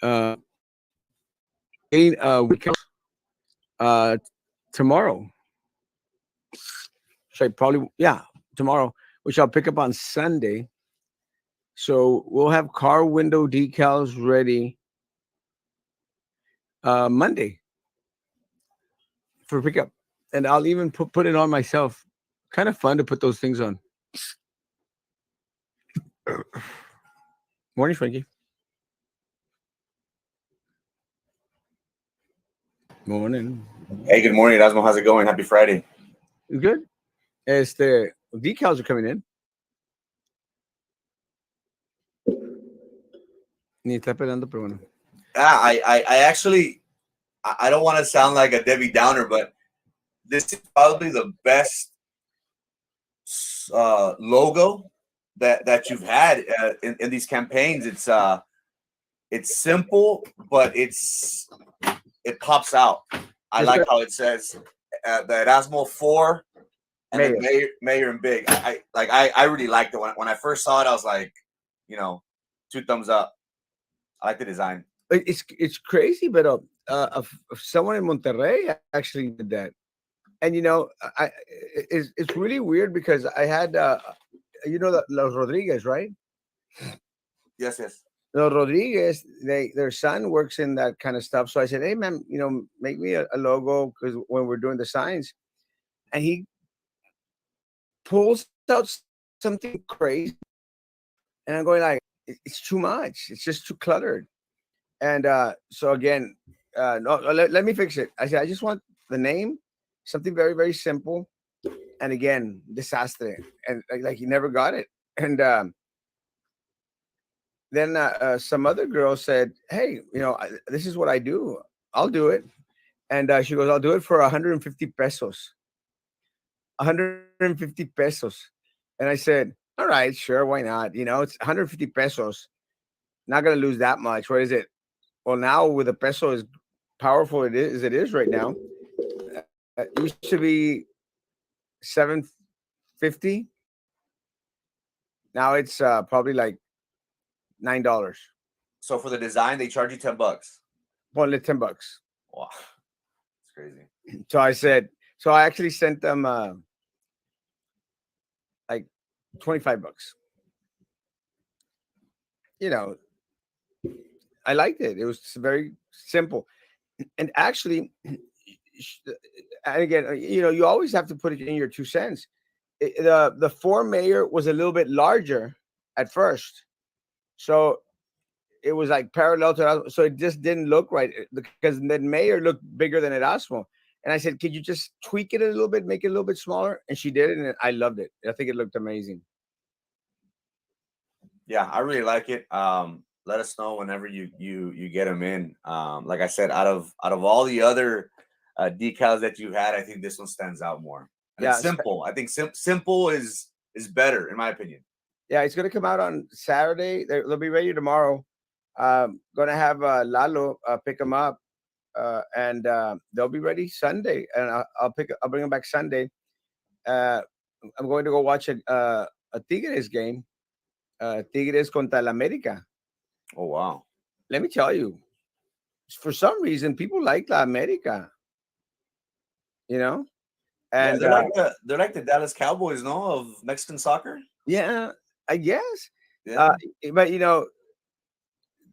Uh, weekend, uh, tomorrow. So probably, yeah, tomorrow, which I'll pick up on Sunday. So we'll have car window decals ready Monday for pickup, and I'll even put it on myself. Kind of fun to put those things on. Morning, Frankie. Morning. Hey, good morning, Erasmo. How's it going? Happy Friday. Good. The decals are coming in. Ni está pelando, pero bueno. Yeah, I actually, I don't want to sound like a Debbie Downer, but this is probably the best logo that you've had in these campaigns. It's simple, but it pops out. I It's like good. how it says the Erasmo 4 and Mayor. then Mayor and Big. I really liked it when I first saw it. I was like, you know, 2 thumbs up. I like the design. It's crazy, but someone in Monterrey actually did that, and it's really weird because I had Los Rodriguez, right? Yes, yes. Los Rodriguez, their son works in that kind of stuff. So I said, hey man, make me a logo because when we're doing the signs, and he pulls out something crazy, and I'm going like, it's too much. It's just too cluttered. And so again, no, let me fix it. I said, I just want the name, something very, very simple. And again, desastre. And like he never got it. And then some other girl said, hey, this is what I do. I'll do it. And she goes, I'll do it for 150 pesos. 150 pesos. And I said, all right, sure, why not? It's 150 pesos. Not going to lose that much. What is it? Well, now with the peso as powerful it is right now, it used to be 750. Now it's probably like $9. So for the design, they charge you $10. Only $10. Wow, it's crazy. So I said, so I actually sent them like $25. You know, I liked it. It was very simple, and actually, and again, you always have to put it in your 2 cents. The four mayor was a little bit larger at first, so it was like parallel to Erasmo, so it just didn't look right because then mayor looked bigger than Erasmo. And I said, could you just tweak it a little bit, make it a little bit smaller? And she did it, and I loved it. I think it looked amazing. Yeah, I really like it. Let us know whenever you get them in. Like I said, out of all the other decals that you've had, I think this one stands out more. And Yeah, it's simple. I think simple is better in my opinion. yeah, it's gonna come out on Saturday. They'll be ready tomorrow. Gonna have Lalo pick them up, and they'll be ready Sunday. And I'll bring them back Sunday. Uh, I'm going to go watch a Tigres game. Tigres contra el América. Oh wow. Let me tell you, for some reason, people like La America. You know, Yeah, and they're like the Dallas Cowboys, no, of Mexican soccer. yeah, I guess. Yeah, Uh, but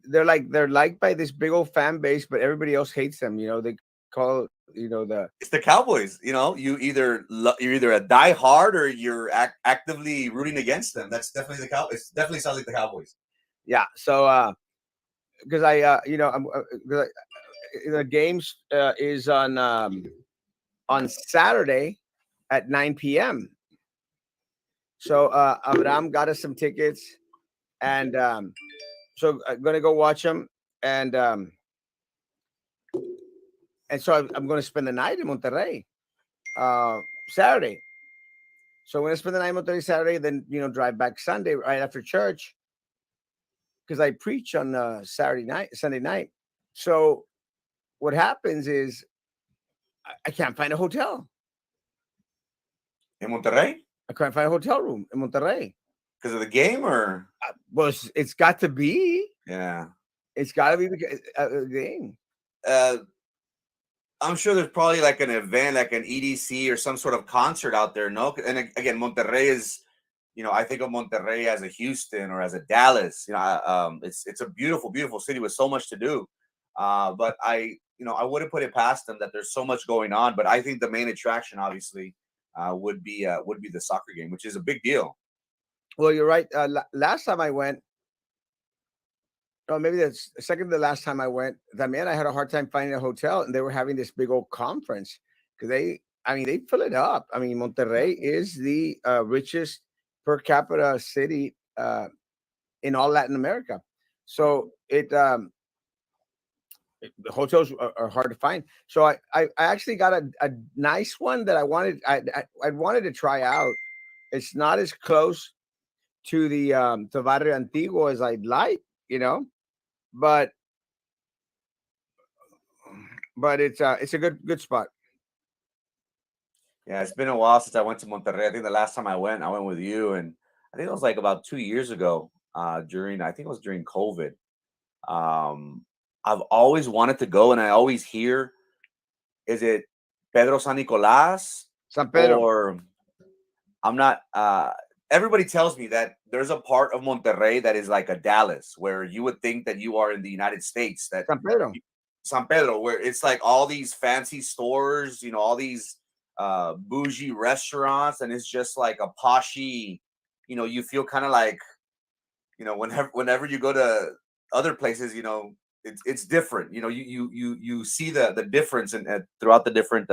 they're liked by this big old fan base, but everybody else hates them. They call the it's the Cowboys. You're either a die hard or you're actively rooting against them. That's definitely the Cowboys. It definitely sounds like the Cowboys. yeah. So because I'm 'cause the games is on Saturday at 9 p.m. So Abraham got us some tickets, and so I'm gonna go watch them, and so I'm going to spend the night in Monterrey Saturday. So I'm going to spend the night in Monterrey Saturday, then drive back Sunday right after church because I preach on Sunday night. So what happens is I can't find a hotel. In Monterrey? I can't find a hotel room in Monterrey Because of the game, or well, it's got to be. yeah. It's got to be a game. I'm sure there's probably like an event, like an EDC or some sort of concert out there. No, and again, Monterrey is, I think of Monterrey as a Houston or as a Dallas. It's a beautiful, beautiful city with so much to do. But I wouldn't put it past them that there's so much going on. But I think the main attraction, obviously, would be the soccer game, which is a big deal. Well, you're right. Last time I went, maybe that's second to the last time I went. Man, I had a hard time finding a hotel, and they were having this big old conference because they fill it up. I mean, Monterrey is the richest per capita city in all Latin America, so the hotels are hard to find. So I actually got a nice one that I wanted to try out. It's not as close to the to Barrio Antiguo as I'd like, but it's a good spot. Yeah, it's been a while since I went to Monterrey. I think the last time I went with you, and I think it was like about 2 years ago. I think it was during COVID. I've always wanted to go, and I always hear, is it Pedro San Nicolas? San Pedro. Or I'm not. Everybody tells me that there's a part of Monterrey that is like a Dallas, where you would think that you are in the United States. That San Pedro, where it's like all these fancy stores, all these bougie restaurants, and it's just like a poshy. You feel kind of like, whenever you go to other places, it's different. You see the difference in throughout the different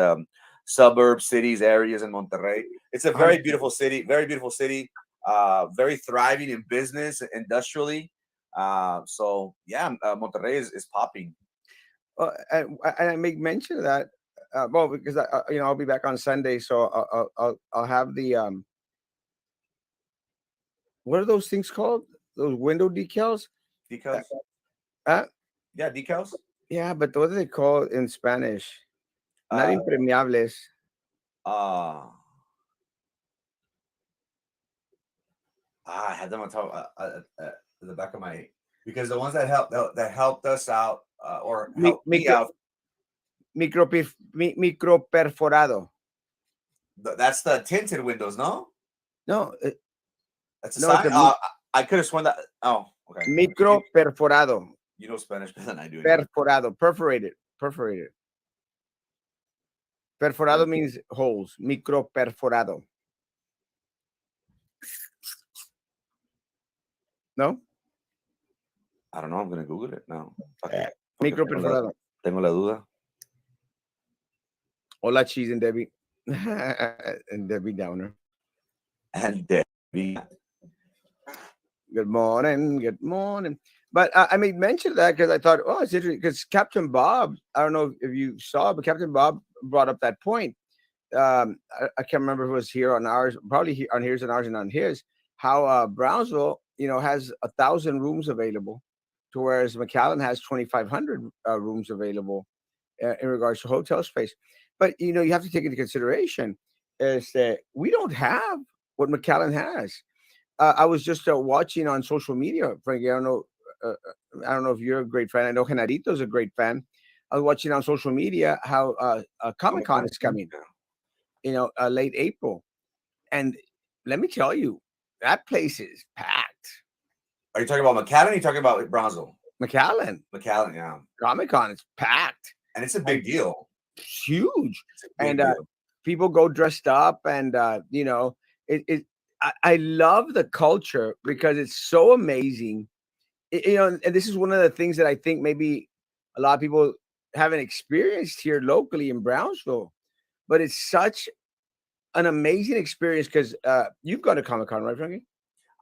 suburbs, cities, areas in Monterrey. It's a very beautiful city, very thriving in business, industrially. So yeah, Monterrey is popping. And I make mention of that. Well, because I'll be back on Sunday, so I'll have the what are those things called? Those window decals? Decals. Yeah, decals. Yeah, but what do they call in Spanish? Not impermeables. I had them on top the back of my, because the ones that helped us out or helped me out. Micro perforado. That's the tinted windows, no? No, that's a sign. I could have sworn that. Oh, okay. Micro perforado. You know Spanish better than I do. Perforado, perforated. Perforado means holes. Micro perforado. No? I don't know. I'm gonna Google it now. Micro perforado. Tengo la duda. Hola, Cheese and Debbie. And Debbie Downer. And Debbie. Good morning. But I made mention of that because I thought, it's interesting because Captain Bob, I don't know if you saw, but Captain Bob brought up that point. I can't remember if it was here on ours, probably on his and ours and on his, how Brownsville, has 1,000 rooms available, to whereas McAllen has 2,500 rooms available in regards to hotel space. But, you have to take into consideration is that we don't have what McAllen has. I was just watching on social media, Frankie. I don't know if you're a great fan. I know Genarito's a great fan. I was watching on social media how Comic-Con is coming, late April. And let me tell you, that place is packed. Are you talking about McAllen or are you talking about Brownsville? McAllen, yeah. Comic-Con is packed. And it's a big deal. It's huge. And people go dressed up and, I love the culture because it's so amazing. And this is one of the things that I think maybe a lot of people haven't experienced here locally in Brownsville, but it's such an amazing experience because you've gone to Comic-Con, right, Frankie?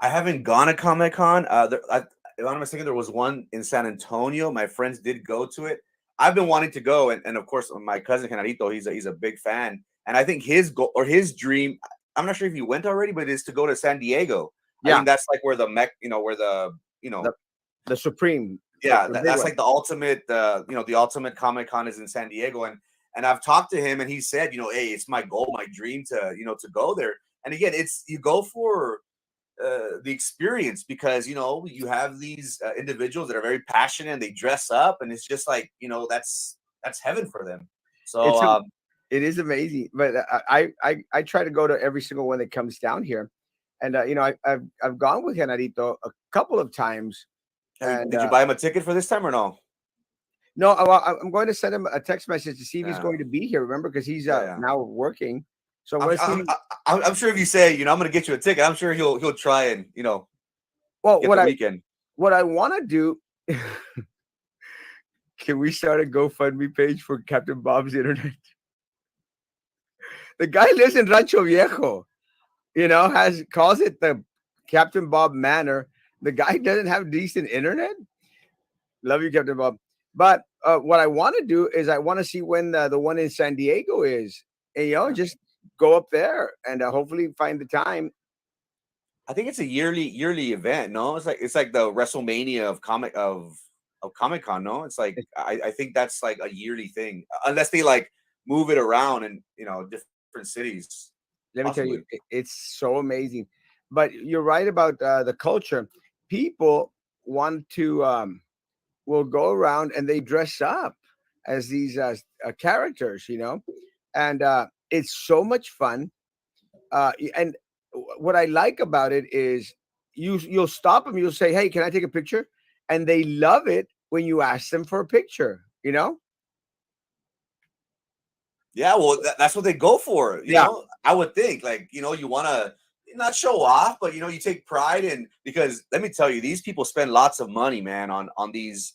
I haven't gone to Comic-Con. If I'm not mistaken, there was one in San Antonio. My friends did go to it. I've been wanting to go, and of course, my cousin Genarito, he's a big fan, and I think his goal or his dream, I'm not sure if he went already, but is to go to San Diego. Yeah, I think that's like where the Supreme. Yeah, that's like the ultimate. The ultimate Comic-Con is in San Diego, and I've talked to him, and he said, hey, it's my goal, my dream to go there. And again, it's you go for the experience, because you have these individuals that are very passionate and they dress up, and it's just like that's heaven for them. It's So it is amazing, but I try to go to every single one that comes down here, and I've gone with Genarito a couple of times, and did you buy him a ticket for this time or no? No, I'm going to send him a text message to see if he's going to be here. Remember, because he's now working. So I'm sure if you say, I'm going to get you a ticket, I'm sure he'll try and well, get the weekend. What I want to do. Can we start a GoFundMe page for Captain Bob's internet? The guy lives in Rancho Viejo, calls it the Captain Bob Manor. The guy doesn't have decent internet. Love you, Captain Bob. But what I want to do is I want to see when the one in San Diego is, and just go up there and hopefully find the time. I think it's a yearly event. No, it's like the WrestleMania of Comic-Con. No, it's like I think that's like a yearly thing, unless they like move it around in different cities. Let me tell you, it's so amazing. But you're right about the culture. People want to will go around and they dress up as these characters, and it's so much fun. And what I like about it is you'll stop them, you'll say, "Hey, can I take a picture?" And they love it when you ask them for a picture. Yeah, well, that's what they go for. You know, I would think, like, you want to not show off, but you take pride in, because let me tell you, these people spend lots of money, man, on these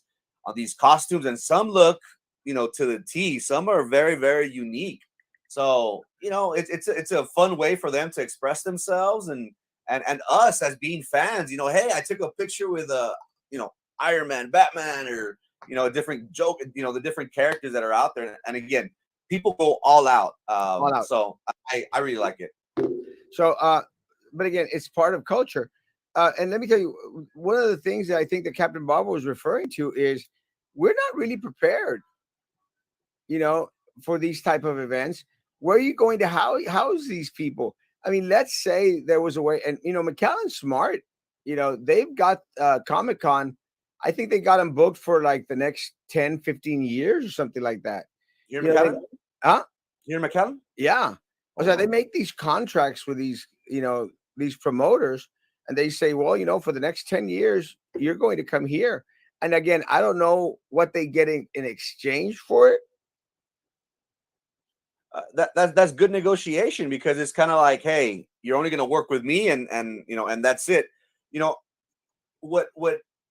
costumes, and some look, to the T. Some are very, very unique. So it's a fun way for them to express themselves, and us as being fans. Hey, I took a picture with Iron Man, Batman, or a different joke. The different characters that are out there, and again, people go all out. So I really like it. So, but again, it's part of culture. And let me tell you, one of the things that I think that Captain Bob was referring to is we're not really prepared, for these type of events. Where are you going to house these people? I mean, let's say there was a way, and McAllen's smart. They've got Comic-Con. I think they got them booked for like the next 10, 15 years or something like that. You're McAllen? Huh? You're McAllen? Yeah. So they make these contracts with these, these promoters, and they say, well, for the next 10 years, you're going to come here. And again, I don't know what they get in exchange for it. That's good negotiation, because it's kind of like, hey, you're only going to work with me, and that's it.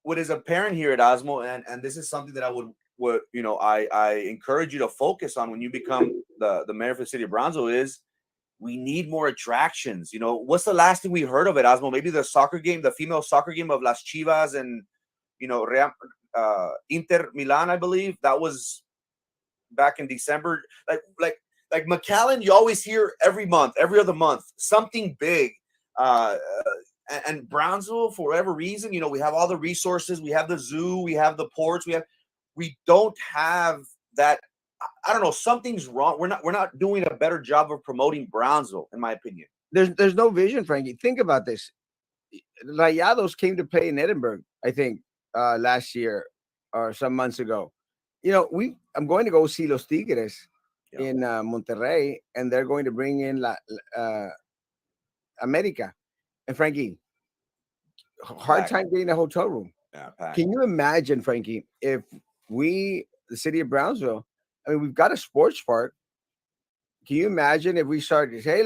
What is apparent here at Osmo, and this is something that I encourage you to focus on when you become the mayor for the city of Brownsville, is we need more attractions. What's the last thing we heard of it, Osmo? Maybe the soccer game, the female soccer game of Las Chivas and Inter Milan, I believe. That was back in December. Like McAllen, you always hear every month, every other month, something big. And Brownsville, for whatever reason, we have all the resources. We have the zoo. We have the ports. We don't have that. I don't know. Something's wrong. We're not doing a better job of promoting Brownsville, in my opinion. There's no vision, Frankie. Think about this. Rayados came to play in Edinburgh, I think, last year or some months ago. I'm going to go see Los Tigres in Monterrey, and they're going to bring in America. And Frankie, hard time getting a hotel room. Yeah, can you imagine, Frankie, if the city of Brownsville, I mean, we've got a sports park. Can you imagine if we start, hey,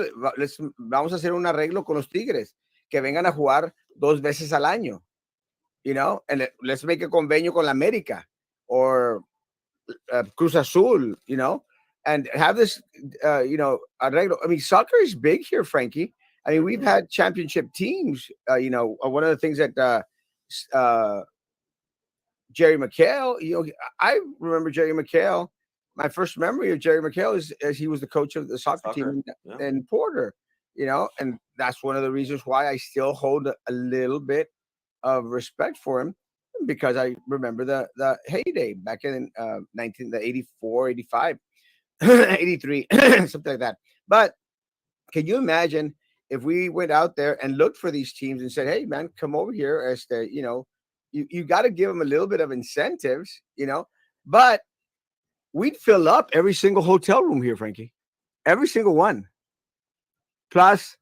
vamos a hacer un arreglo con los Tigres, que vengan a jugar 2 veces al año, and let's make a convenio con la América or Cruz Azul, and have this, arreglo. I mean, soccer is big here, Frankie. I mean, we've had championship teams. One of the things that Jerry McHale, I remember Jerry McHale. My first memory of Jerry McHale is as he was the coach of the soccer team in Porter, and that's one of the reasons why I still hold a little bit of respect for him, because I remember the heyday back in 1984, 85, 83, something like that. But can you imagine if we went out there and looked for these teams and said, "Hey, man, come over here," as the you got to give them a little bit of incentives, but we'd fill up every single hotel room here, Frankie, every single one. Plus,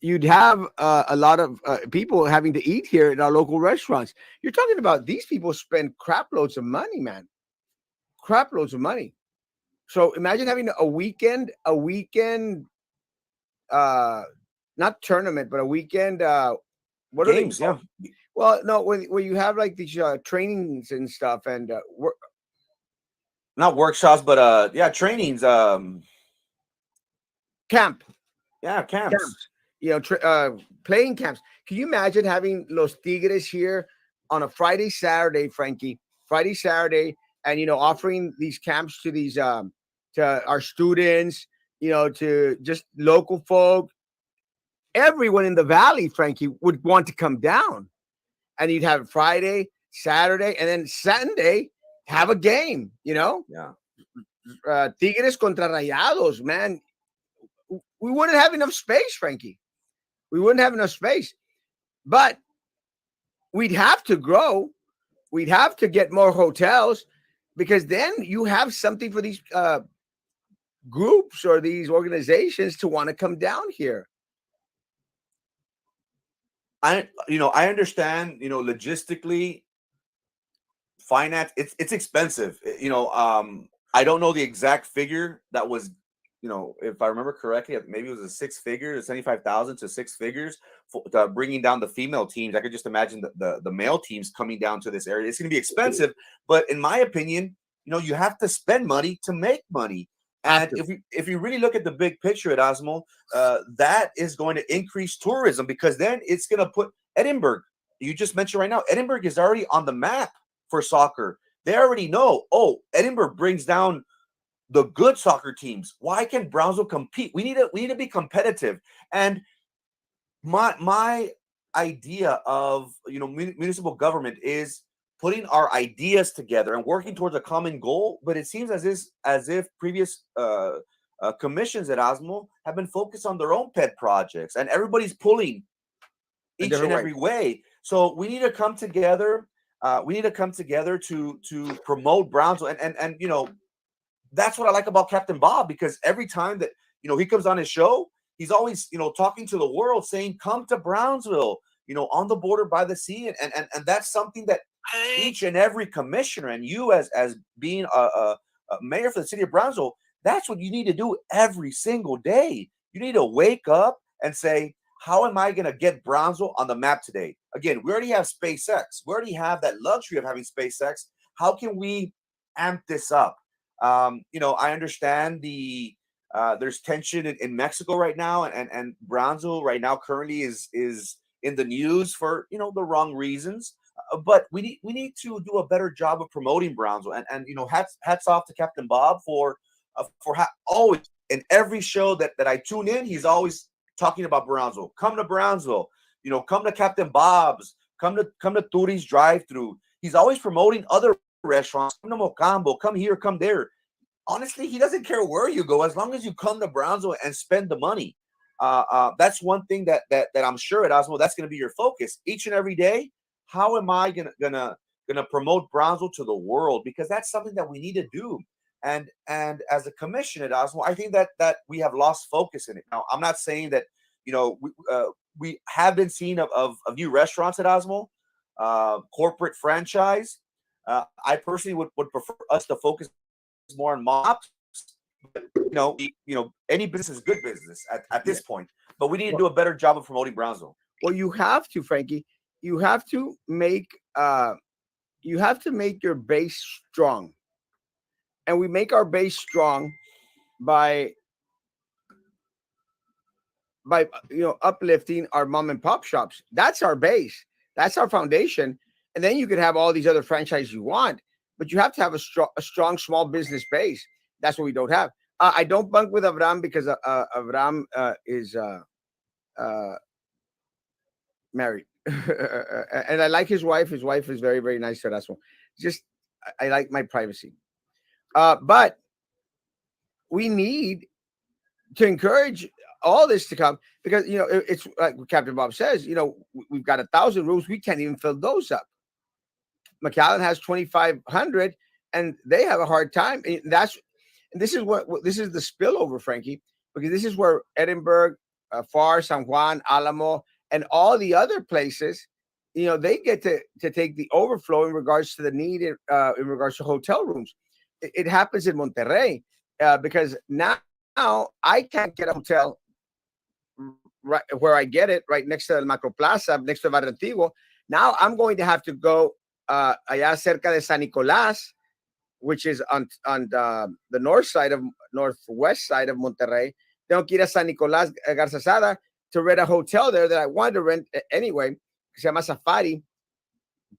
you'd have a lot of people having to eat here at our local restaurants. You're talking about these people spend crap loads of money, man, crap loads of money. So imagine having a weekend, not tournament, but a weekend. What games? Are they? Well, no, where you have like these trainings and stuff, and not workshops, but trainings. Camp. Yeah, camps. Playing camps. Can you imagine having Los Tigres here on a Friday, Saturday, Frankie? Friday, Saturday, and offering these camps to these to our students, to just local folk. Everyone in the valley, Frankie, would want to come down, and you'd have Friday, Saturday, and then Sunday have a game. Yeah. Tigres contra Rayados, man. We wouldn't have enough space, Frankie. We wouldn't have enough space, but we'd have to grow. We'd have to get more hotels, because then you have something for these groups or these organizations to want to come down here. I understand, logistically, finance, it's expensive. I don't know the exact figure that was, if I remember correctly, maybe it was a 6 figure, 75,000 to 6 figures for bringing down the female teams. I could just imagine the male teams coming down to this area. It's going to be expensive, but in my opinion, you have to spend money to make money. And if you really look at the big picture at Erasmo, that is going to increase tourism, because then it's going to put Edinburgh. You just mentioned right now, Edinburgh is already on the map for soccer. They already know, Edinburgh brings down the good soccer teams. Why can Brownsville compete? We need to be competitive. And my idea of municipal government is putting our ideas together and working towards a common goal. But it seems as if previous commissions at Erasmo have been focused on their own pet projects, and everybody's pulling each and every way. So we need to come together. We need to come together to promote Brownsville, and that's what I like about Captain Bob, because every time that he comes on his show, he's always talking to the world, saying, "Come to Brownsville, on the border by the sea," and that's something that each and every commissioner, and you as being a mayor for the city of Brownsville, that's what you need to do every single day. You need to wake up and say, how am I going to get Brownsville on the map today? Again, we already have SpaceX. We already have that luxury of having SpaceX. How can we amp this up? I understand there's tension in Mexico right now, and Brownsville right now currently is in the news for the wrong reasons. But we need to do a better job of promoting Brownsville, and hats off to Captain Bob for always in every show that I tune in, he's always talking about Brownsville. Come to Brownsville, come to Captain Bob's, come to Turi's drive-through. He's always promoting other restaurants. Come to Mocambo, come here, come there. Honestly, he doesn't care where you go as long as you come to Brownsville and spend the money. That's one thing that I'm sure at Erasmo, that's going to be your focus each and every day. How am I gonna promote Brownsville to the world? Because that's something that we need to do. And as a commission at Erasmo, I think that we have lost focus in it. Now, I'm not saying that we have been seeing of new restaurants at Erasmo, corporate franchise. I personally would prefer us to focus more on mops. Any business is good business at this point, but we need to do a better job of promoting Brownsville. Well, you have to, Frankie. You have to make your base strong, and we make our base strong by uplifting our mom and pop shops. That's our base. That's our foundation. And then you could have all these other franchises you want, but you have to have a strong small business base. That's what we don't have. I don't bunk with Avram because Avram is married. And I like his wife. His wife is very, very nice to us. Just, I like my privacy. But we need to encourage all this to come because it's like what Captain Bob says. We've got 1,000 rooms. We can't even fill those up. McAllen has 2,500, and they have a hard time. And this is the spillover, Frankie, because this is where Edinburgh, Far, San Juan, Alamo, and all the other places, they get to take the overflow in regards to the need in regards to hotel rooms. It happens in Monterrey because now I can't get a hotel right where I get it, right next to the Macro Plaza, next to Barrio Antiguo. Now I'm going to have to go allá cerca de San Nicolás, which is on the northwest side of Monterrey. Tengo que ir a San Nicolás Garzazada to rent a hotel there that I wanted to rent anyway. Se llama Safari.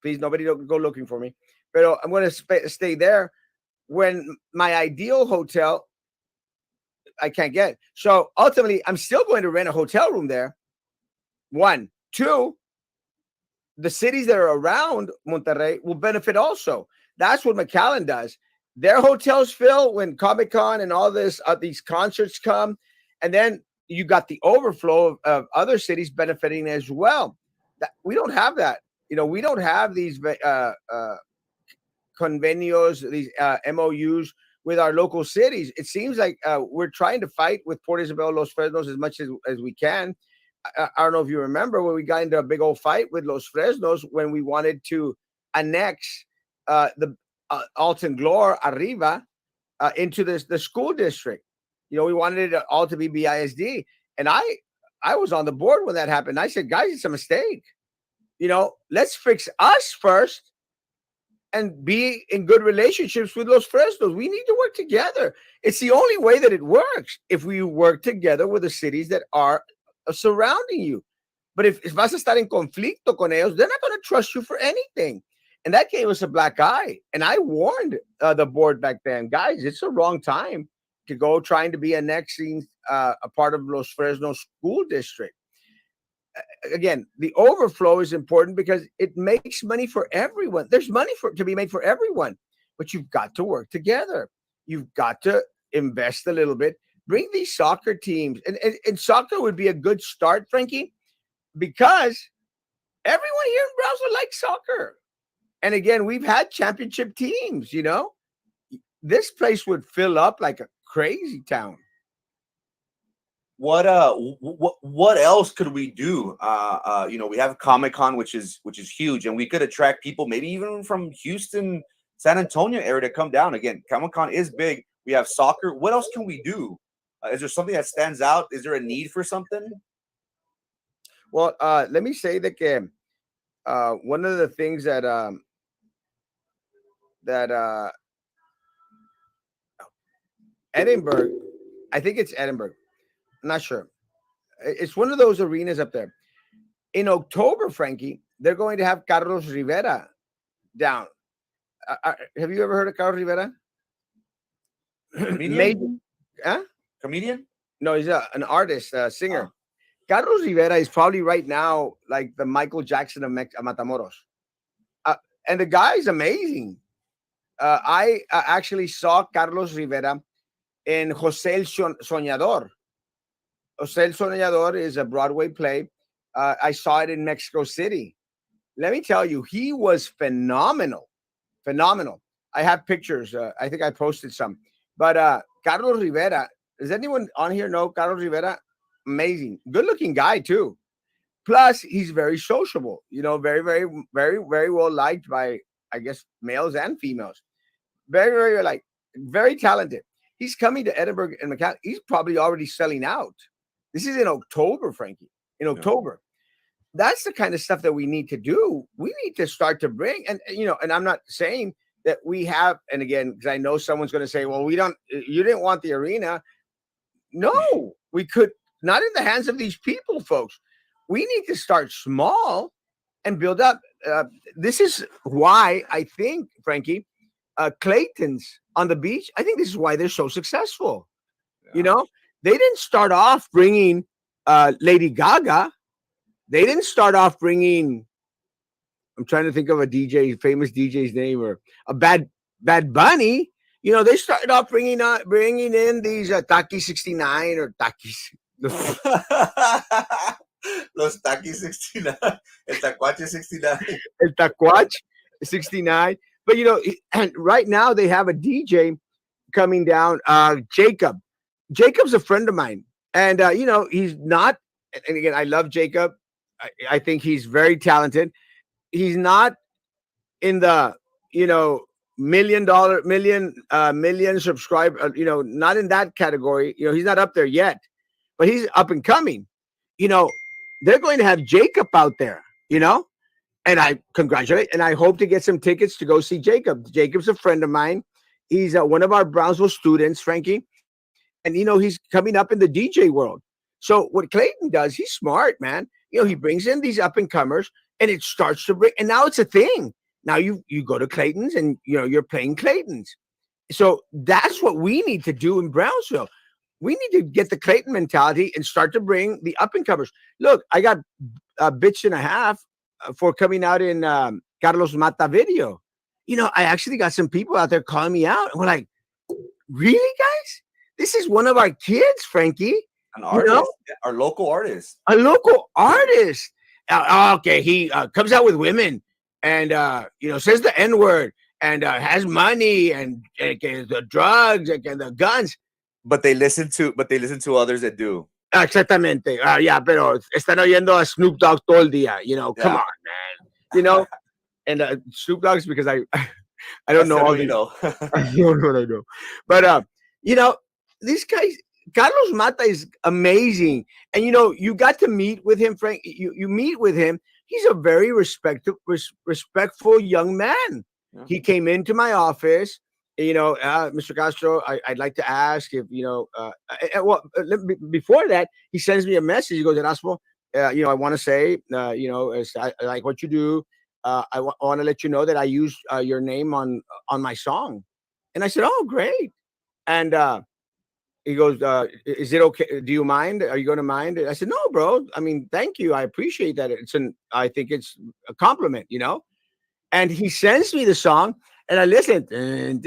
Please, nobody go looking for me. But I'm going to stay there when my ideal hotel I can't get. So ultimately, I'm still going to rent a hotel room there. 1, 2, the cities that are around Monterrey will benefit also. That's what McAllen does. Their hotels fill when Comic-Con and all this these concerts come, and then you got the overflow of other cities benefiting as well. We don't have that. We don't have these convenios, these MOUs with our local cities. It seems like we're trying to fight with Port Isabel, Los Fresnos as much as we can. I don't know if you remember when we got into a big old fight with Los Fresnos when we wanted to annex the Alton Glore Arriba into the school district. We wanted it all to be BISD. And I was on the board when that happened. I said, guys, it's a mistake. Let's fix us first and be in good relationships with Los Fresnos. We need to work together. It's the only way that it works if we work together with the cities that are surrounding you. But if vas a estar en conflicto con ellos, they're not going to trust you for anything. And that gave us a black eye. And I warned the board back then, guys, it's the wrong time to go trying to be annexing a part of Los Fresnos school district. Again, the overflow is important because it makes money for everyone. There's money to be made for everyone, but you've got to work together. You've got to invest a little bit. Bring these soccer teams, and soccer would be a good start, Frankie, because everyone here in Brownsville likes soccer. And again, we've had championship teams. This place would fill up like a crazy town. What else could we do? We have Comic-Con, which is huge, and we could attract people maybe even from Houston, San Antonio area to come down. Again, Comic-Con is big. We have soccer. What else can we do? Is there something that stands out? Is there a need for something? Well, let me say that one of the things that Edinburgh, I think it's Edinburgh. I'm not sure. It's one of those arenas up there. In October, Frankie, they're going to have Carlos Rivera down. Have you ever heard of Carlos Rivera? Comedian? Comedian? No, he's an artist, a singer. Carlos Rivera is probably right now like the Michael Jackson of Matamoros. And the guy is amazing. I actually saw Carlos Rivera in José el Soñador. José el Soñador is a Broadway play. I saw it in Mexico City. Let me tell you, he was phenomenal. Phenomenal. I have pictures. I think I posted some. But Carlos Rivera, does anyone on here know Carlos Rivera? Amazing. Good-looking guy, too. Plus, he's very sociable. Very, very, very, very well liked by, I guess, males and females. Very, very, very talented. He's coming to Edinburgh and McAllen. He's probably already selling out. This is in October, Frankie. In October. That's the kind of stuff that we need to do. We need to start to bring, and I'm not saying that we have, and again, because I know someone's going to say, well, you didn't want the arena. No, we could, not in the hands of these people, folks. We need to start small and build up. This is why I think, Frankie, Clayton's on the beach, I think this is why they're so successful. Yeah. They didn't start off bringing Lady Gaga. They didn't start off bringing, I'm trying to think of a famous DJ's name, or a Bad Bunny. They started off bringing in these Taki 69 or Takis. Los Takis 69. El Tacuache 69. El Tacuach 69. But, and right now they have a DJ coming down, Jacob. Jacob's a friend of mine. And, he's not, and again, I love Jacob. I think he's very talented. He's not in the, million subscribe, not in that category. He's not up there yet, but he's up and coming. They're going to have Jacob out there, and I congratulate, and I hope to get some tickets to go see Jacob. Jacob's a friend of mine. He's one of our Brownsville students, Frankie, and he's coming up in the DJ world. So what Clayton does, he's smart, man. He brings in these up and comers, and it starts to bring, and now it's a thing. Now you go to Clayton's, and you're playing Clayton's. So that's what we need to do in Brownsville. We need to get the Clayton mentality and start to bring the up and comers. Look, I got a bitch and a half for coming out in Carlos Mata video. I actually got some people out there calling me out, and we're like, "Really, guys? This is one of our kids, Frankie, an artist, our local artist, a local artist. Okay, he comes out with women, and says the N-word, and has money, and the drugs, and the guns." But they listen to others that do. Exactamente. Yeah, pero están oyendo a Snoop Dogg todo el día. Come on, man. And Snoop Dogg's because I don't know all these. I don't know what I know. But these guys, Carlos Mata is amazing. And you got to meet with him, Frank. You meet with him. He's a very respectful young man. Yeah. He came into my office. Mr. Castro, I'd like to ask if, before that, he sends me a message. He goes, Erasmo, I want to say, I like what you do. I want to let you know that I used your name on my song. And I said, oh, great. And he goes, is it okay? Do you mind? Are you going to mind? I said, no, bro. I mean, thank you. I appreciate that. I think it's a compliment, And he sends me the song. And I listen, and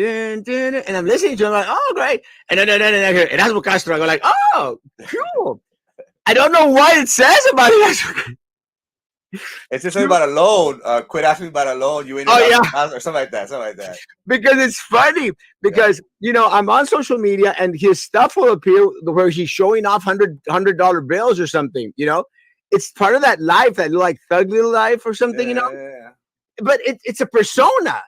I'm listening to him like, oh, great. And then I hear Erasmo Castro. I go like, oh, cool. I don't know what it says about it. It's just something about a loan. Quit asking about a loan. You ain't or something like that. Because it's funny. Because I'm on social media, and his stuff will appear where he's showing off $100 bills or something. It's part of that life, that like thug little life or something. Yeah. But it's a persona,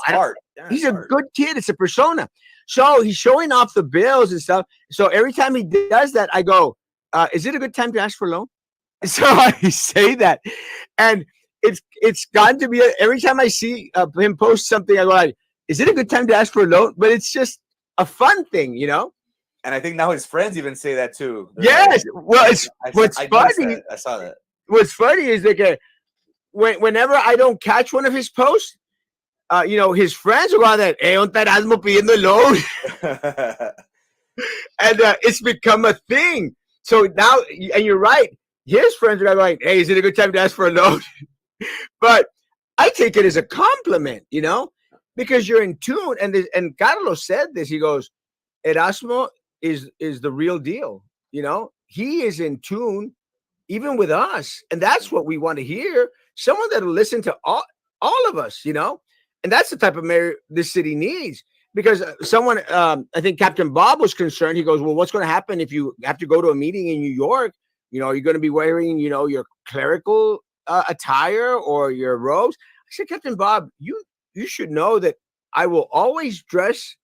Art. He's a good kid. It's a persona. So he's showing off the bills and stuff. So every time he does that, I go, is it a good time to ask for a loan? So I say that. And it's gotten to be, every time I see him post something, I go like, is it a good time to ask for a loan? But it's just a fun thing, And I think now his friends even say that too. Yes. Well, what's funny. I saw that. What's funny is like, whenever I don't catch one of his posts, his friends will go on that, un Erasmo pidiendo el loan. And it's become a thing. So now, and you're right, his friends are like, hey, is it a good time to ask for a loan? But I take it as a compliment, because you're in tune. And Carlos said this, he goes, Erasmo is the real deal. He is in tune even with us. And that's what we want to hear. Someone that'll listen to all of us, and that's the type of mayor this city needs. Because someone, I think Captain Bob was concerned. He goes, well, what's going to happen if you have to go to a meeting in New York? Are you going to be wearing, your clerical attire or your robes? I said, Captain Bob, you should know that I will always dress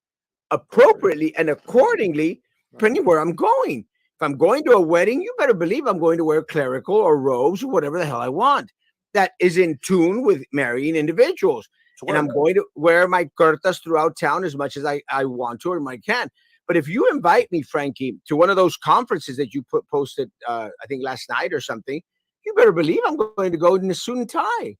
appropriately and accordingly, depending where I'm going. If I'm going to a wedding, you better believe I'm going to wear clerical or robes or whatever the hell I want. That is in tune with marrying individuals. And I'm going to wear my curtas throughout town as much as I want to or I can. But if you invite me, Frankie, to one of those conferences that you posted, I think last night or something, you better believe I'm going to go in a suit and tie,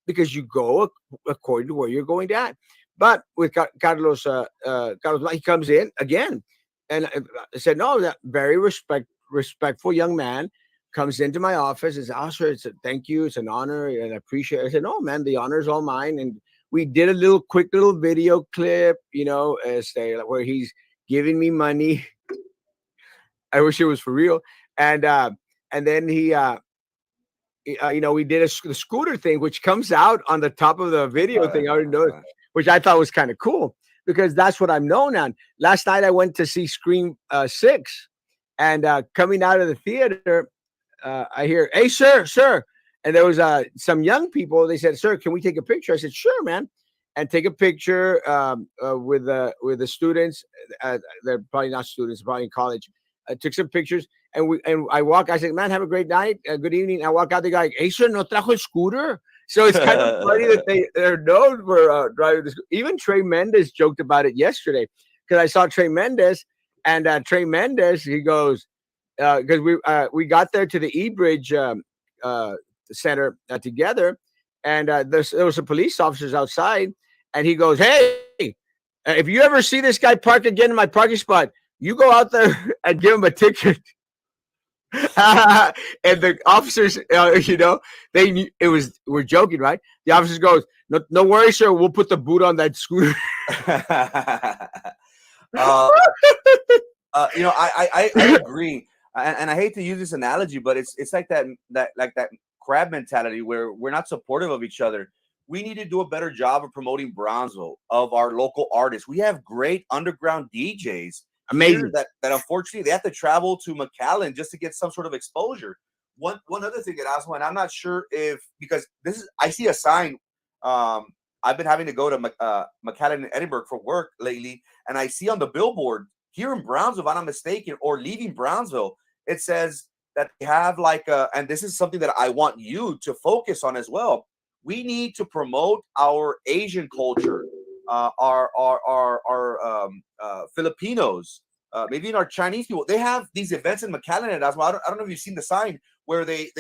because you go according to where you're going at. But with Carlos, he comes in again, and I said, no, that very respectful young man comes into my office and says, oh, sir, thank you. It's an honor, and I appreciate it. I said, no, man, the honor is all mine. And we did a quick little video clip, where he's giving me money. I wish it was for real. And then he we did the scooter thing, which comes out on the top of the video thing. I already noticed, which I thought was kind of cool because that's what I'm known on. Last night I went to see Scream 6, and coming out of the theater, I hear, "Hey, sir," and there was some young people. They said, "Sir, can we take a picture?" I said, "Sure, man," and take a picture with the students. They're probably not students, probably in college. I took some pictures, and I walk. I said, "Man, have a great night, good evening." I walk out. The guy, "Hey, sir, no trajo el scooter." So it's kind of funny that they're known for driving the scooter. Even Trey Mendez joked about it yesterday because I saw Trey Mendez, and Trey Mendez, he goes, because we got there to the E-Bridge center together, and there was some police officers outside, and he goes, "Hey, if you ever see this guy parked again in my parking spot, you go out there and give him a ticket." And the officers, they knew it was, we're joking, right? The officers goes, no worries, sir. We'll put the boot on that scooter. I agree, and I hate to use this analogy, but it's like that crab mentality where we're not supportive of each other. We need to do a better job of promoting Brownsville, of our local artists. We have great underground DJs. Amazing. That unfortunately they have to travel to McAllen just to get some sort of exposure. One other thing that Osmo, and I'm not sure if, because I see a sign. I've been having to go to McAllen and Edinburgh for work lately, and I see on the billboard here in Brownsville, if I'm not mistaken, or leaving Brownsville, it says that they have and this is something that I want you to focus on as well. We need to promote our Asian culture, our Filipinos, maybe in our Chinese people. They have these events in McAllen, and I don't know if you've seen the sign where they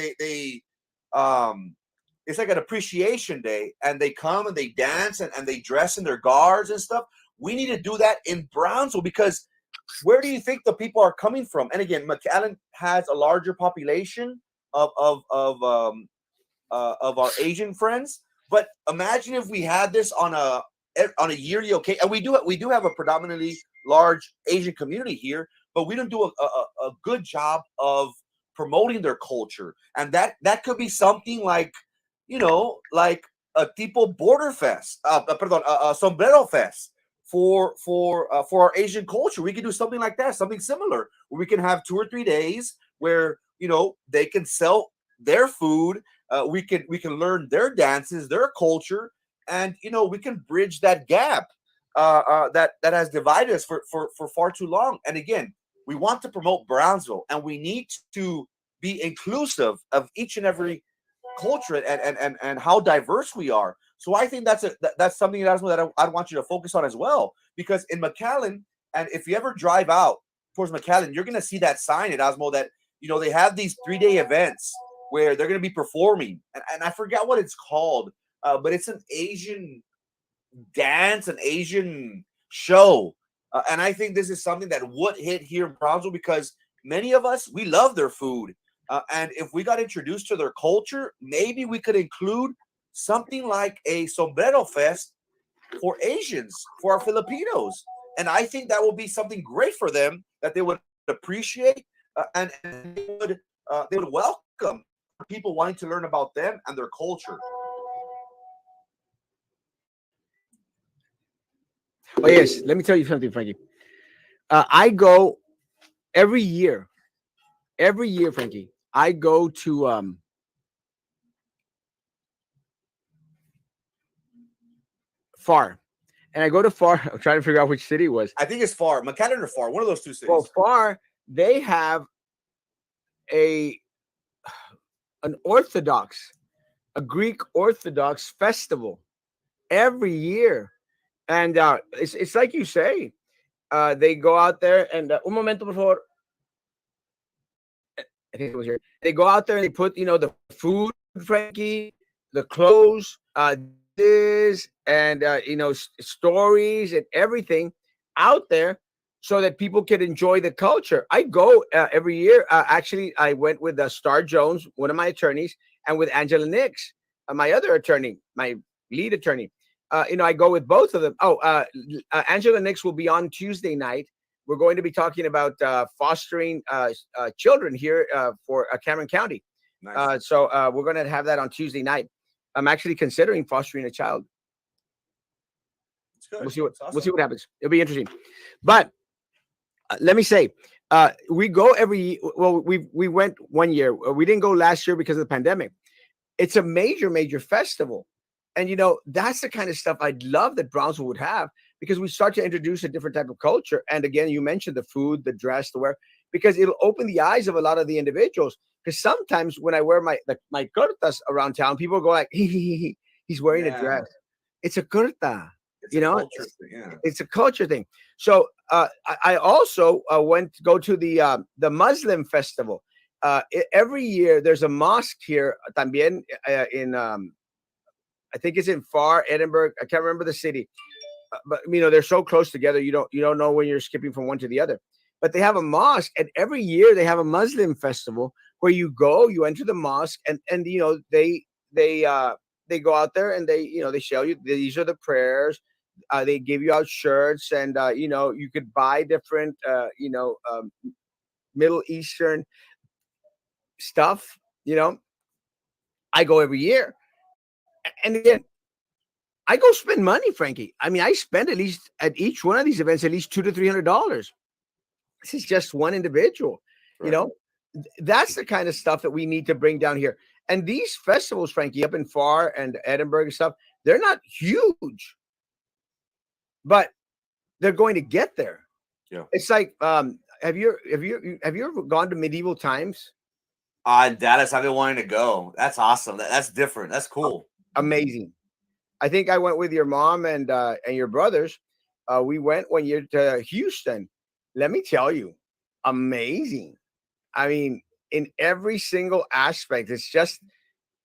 it's like an appreciation day, and they come and they dance and they dress in their gars and stuff. We need to do that in Brownsville, because where do you think the people are coming from? And again, McAllen has a larger population of our Asian friends. But imagine if we had this on a yearly occasion. And we do have a predominantly large Asian community here, but we don't do a good job of promoting their culture. And that could be something like, like a tipo border fest, a sombrero fest for our Asian culture. We can do something like that, something similar, where we can have 2 or 3 days where they can sell their food. We can learn their dances, their culture, and we can bridge that gap that has divided us for far too long. And again, we want to promote Brownsville, and we need to be inclusive of each and every culture and how diverse we are. So I think that's something that I'd want you to focus on as well, because in McAllen, and if you ever drive out towards McAllen, you're going to see that sign at Osmo that they have these 3-day events where they're going to be performing, and I forgot what it's called, but it's an Asian dance, an Asian show, and I think this is something that would hit here in Brownsville, because many of us, we love their food, and if we got introduced to their culture, maybe we could include something like a sombrero fest for Asians, for our Filipinos, and I think that would be something great for them that they would appreciate, and they would welcome people wanting to learn about them and their culture. Oh yes, let me tell you something, Frankie. I go every year, Frankie. I go to FAR, and I go to FAR. I'm trying to figure out which city it was. I think it's FAR, McAllen or FAR, one of those two cities. Well, FAR, they have an a Greek Orthodox festival every year, and it's like you say, they go out there and un momento por favor. I think it was here. They go out there and they put the food, Frankie, the clothes, this and stories and everything out there, so that people can enjoy the culture. I go every year. Actually, I went with Star Jones, one of my attorneys, and with Angela Nix, my other attorney, my lead attorney. I go with both of them. Angela Nix will be on Tuesday night we're going to be talking about fostering children here for Cameron County. Nice. So we're going to have that on Tuesday night. I'm actually considering fostering a child. It's good. We'll see what Awesome. we'll see what happens. It'll be interesting. But let me say, we go every. Well, we went one year. We didn't go last year because of the pandemic. It's a major festival, and that's the kind of stuff I'd love that Brownsville would have, because we start to introduce a different type of culture. And again, you mentioned the food, the dress, the wear, because it'll open the eyes of a lot of the individuals. Because sometimes when I wear my kurtas around town, people go like, he's wearing a dress. It's a kurta. It's a culture thing, yeah. It's a culture thing. So I also went to go to the Muslim festival. Every year there's a mosque here también in I think it's in Far Edinburgh. I can't remember the city, but they're so close together. You don't know when you're skipping from one to the other. But they have a mosque, and every year they have a Muslim festival where you go, you enter the mosque, and they go out there and they show you these are the prayers. They give you out shirts, and you could buy different Middle Eastern stuff. I go every year, and again, I go spend money, Frankie. I mean, I spend at least at each one of these events at least $200 to $300. This is just one individual. Right. That's the kind of stuff that we need to bring down here. And these festivals, Frankie, up in Far and Edinburgh and stuff, they're not huge, but they're going to get there. Yeah. It's like, have you ever gone to Medieval Times? In Dallas, I've been wanting to go. That's awesome. That's different. That's cool. Amazing. I think I went with your mom and your brothers. We went one year to Houston. Let me tell you, amazing. I mean, in every single aspect, it's just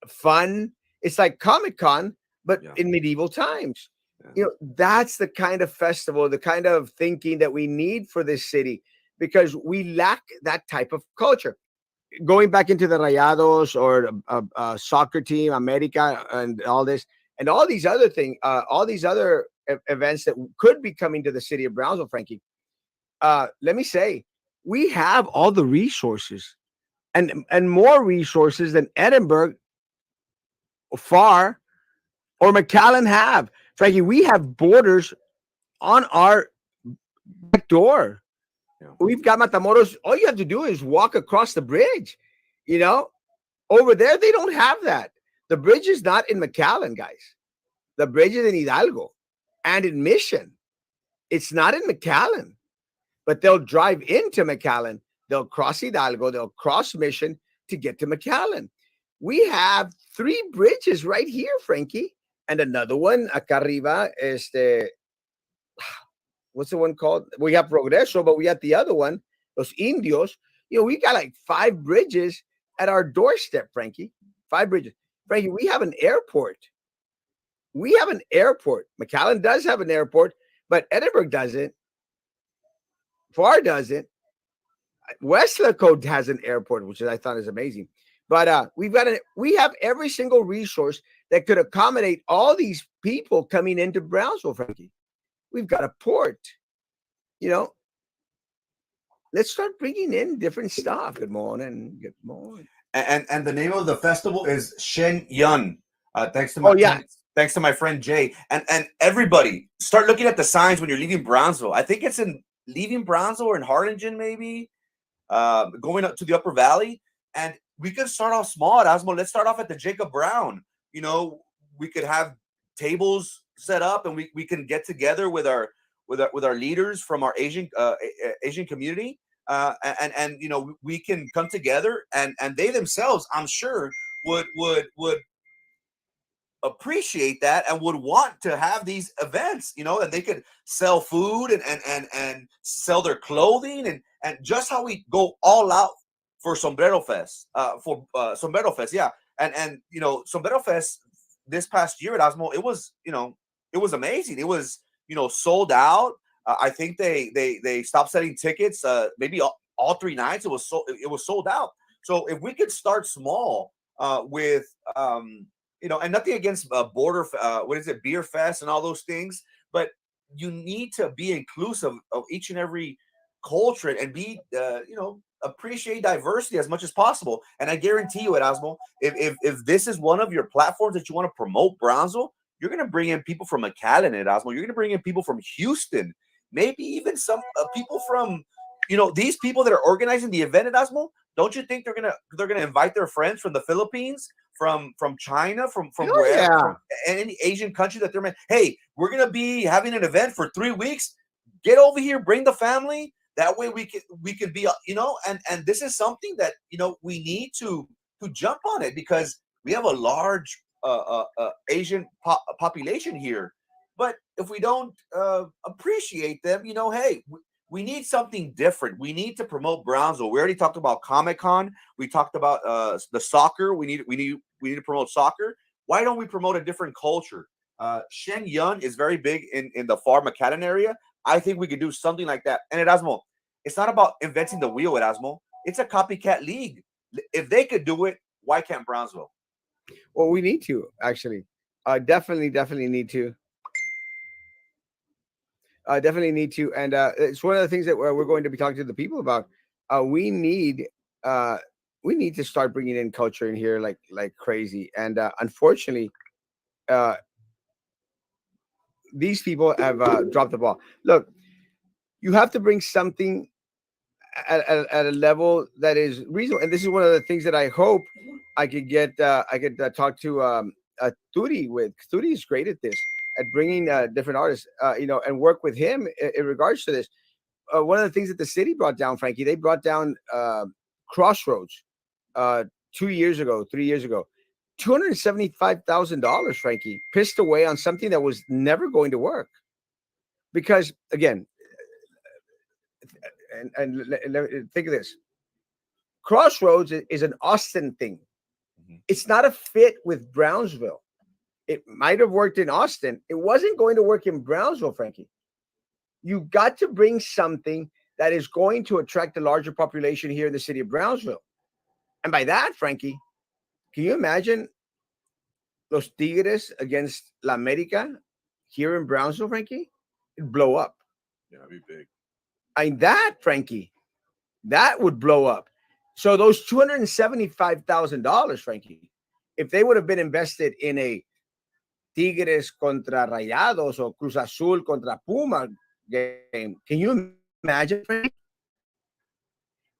fun. It's like Comic-Con, but in medieval times. Yeah. That's the kind of festival, the kind of thinking that we need for this city, because we lack that type of culture. Going back into the Rayados or soccer team, America, and all this, and all these other things, all these other events that could be coming to the city of Brownsville, Frankie. Let me say, we have all the resources and more resources than Edinburgh, Far, or McAllen have. Frankie, we have borders on our back door. Yeah. We've got Matamoros. All you have to do is walk across the bridge. Over there, they don't have that. The bridge is not in McAllen, guys. The bridge is in Hidalgo and in Mission. It's not in McAllen, but they'll drive into McAllen. They'll cross Hidalgo. They'll cross Mission to get to McAllen. We have 3 bridges right here, Frankie, and another one acá arriba. What's the one called? We have Progreso, but we got the other one, Los Indios. We got like 5 bridges at our doorstep, Frankie. 5 bridges. Frankie, we have an airport. We have an airport. McAllen does have an airport, but Edinburgh doesn't. Far doesn't. Weslaco has an airport, which I thought is amazing. But we have every single resource that could accommodate all these people coming into Brownsville, Frankie. We've got a port. Let's start bringing in different stuff. Good morning. Good morning. And the name of the festival is Shen Yun. Thanks to my friend Jay. And everybody, start looking at the signs when you're leaving Brownsville. I think it's in leaving Brownsville or in Harlingen, maybe, going up to the Upper Valley. And we could start off small at Osmo. Let's start off at the Jacob Brown. We could have tables set up, and we can get together with our leaders from our Asian community, and we can come together, and they themselves, I'm sure, would appreciate that and would want to have these events, and they could sell food and sell their clothing, and just how we go all out for Sombrero Fest, yeah. And Sombrero Fest this past year at Osmo, it was amazing. It was, sold out. I think they stopped selling tickets. Maybe all 3 nights it was sold out. So if we could start small with and nothing against border, Beer Fest and all those things, but you need to be inclusive of each and every culture and be, appreciate diversity as much as possible. And I guarantee you, Erasmo, if this is one of your platforms that you want to promote Brownsville, you're going to bring in people from McAllen, Erasmo. You're going to bring in people from Houston, maybe even some people from, these people that are organizing the event, Erasmo. Don't you think they're gonna invite their friends from the Philippines, from China, from wherever, from any Asian country that they're in? Hey, we're gonna be having an event for 3 weeks. Get over here, bring the family. That way we can be, and this is something that we need to jump on it, because we have a large Asian population here. But if we don't appreciate them, hey, we need something different. We need to promote Brownsville. We already talked about Comic-Con. We talked about the soccer. We need to promote soccer. Why don't we promote a different culture? Shen Yun is very big in the far McAllen area. I think we could do something like that. And Erasmo, it's not about inventing the wheel, Erasmo. It's a copycat league. If they could do it, why can't Brownsville? Well, we need to, actually. Definitely need to. Definitely need to. And it's one of the things that we're going to be talking to the people about. We need to start bringing in culture in here like crazy. And unfortunately, these people have dropped the ball. Look, you have to bring something at a level that is reasonable. And this is one of the things that I hope I could get. I could talk to Turi with. Turi is great at this, at bringing different artists, and work with him in regards to this. One of the things that the city brought down, Frankie, they brought down Crossroads 3 years ago, $275,000, Frankie, pissed away on something that was never going to work. Because again, and think of this. Crossroads is an Austin thing. Mm-hmm. It's not a fit with Brownsville. It might have worked in Austin. It wasn't going to work in Brownsville, Frankie. You got to bring something that is going to attract a larger population here in the city of Brownsville. And by that, Frankie, can you imagine Los Tigres against La America here in Brownsville, Frankie? It'd blow up. Yeah, it'd be big. I mean, that, Frankie, that would blow up. So those $275,000, Frankie, if they would have been invested in a Tigres contra Rayados or Cruz Azul contra Puma game, can you imagine, Frankie?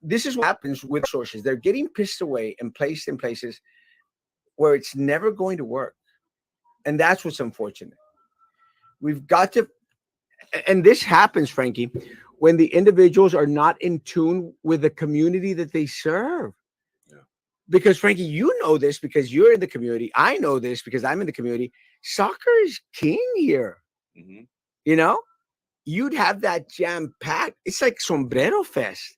This is what happens with sources. They're getting pissed away and placed in places where it's never going to work. And that's what's unfortunate. We've got to, and this happens, Frankie, when the individuals are not in tune with the community that they serve. Yeah. Because, Frankie, you know this because you're in the community. I know this because I'm in the community. Soccer is king here. Mm-hmm. You'd have that jam-packed. It's like Sombrero Fest.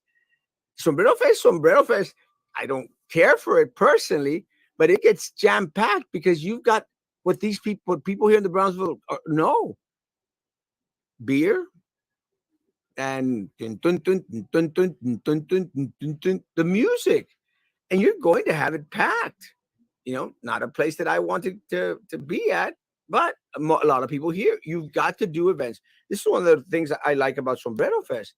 Sombrero Fest. I don't care for it personally, but it gets jam-packed because you've got what people here in the Brownsville know. Beer and the music. And you're going to have it packed. Not a place that I wanted to be at, but a lot of people here. You've got to do events. This is one of the things that I like about Sombrero Fest.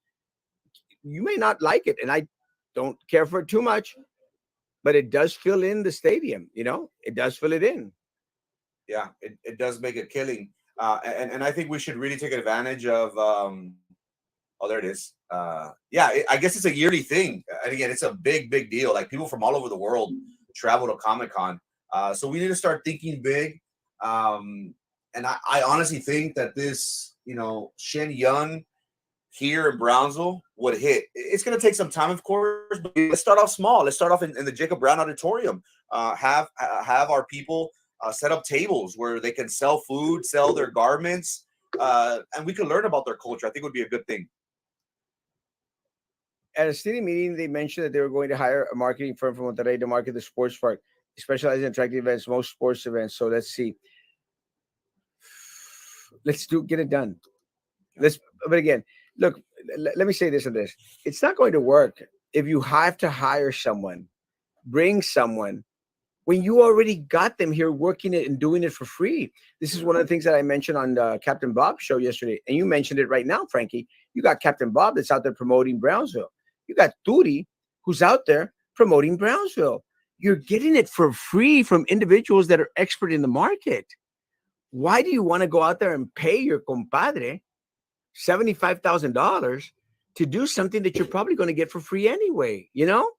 You may not like it, and I don't care for it too much, but it does fill in the stadium. It does fill it in. Yeah, it does make a killing. And I think we should really take advantage of, there it is. I guess it's a yearly thing. And again, it's a big deal. Like, people from all over the world travel to Comic-Con. So we need to start thinking big. And I honestly think that this, Shen Yun here in Brownsville would hit. It's going to take some time, of course, but let's start off small. Let's start off in the Jacob Brown Auditorium. Have our people set up tables where they can sell food, sell their garments, and we can learn about their culture. I think it would be a good thing. At a city meeting, they mentioned that they were going to hire a marketing firm from Monterrey to market the sports park, specializing in attracting events, most sports events. So let's see. Let's get it done. But again, look, let me say this and this. It's not going to work if you have to hire someone, bring someone when you already got them here working it and doing it for free. This is one of the things that I mentioned on Captain Bob's show yesterday, and you mentioned it right now, Frankie. You got Captain Bob that's out there promoting Brownsville. You got Turi, who's out there promoting Brownsville. You're getting it for free from individuals that are expert in the market. Why do you want to go out there and pay your compadre $75,000 to do something that you're probably going to get for free anyway? You know,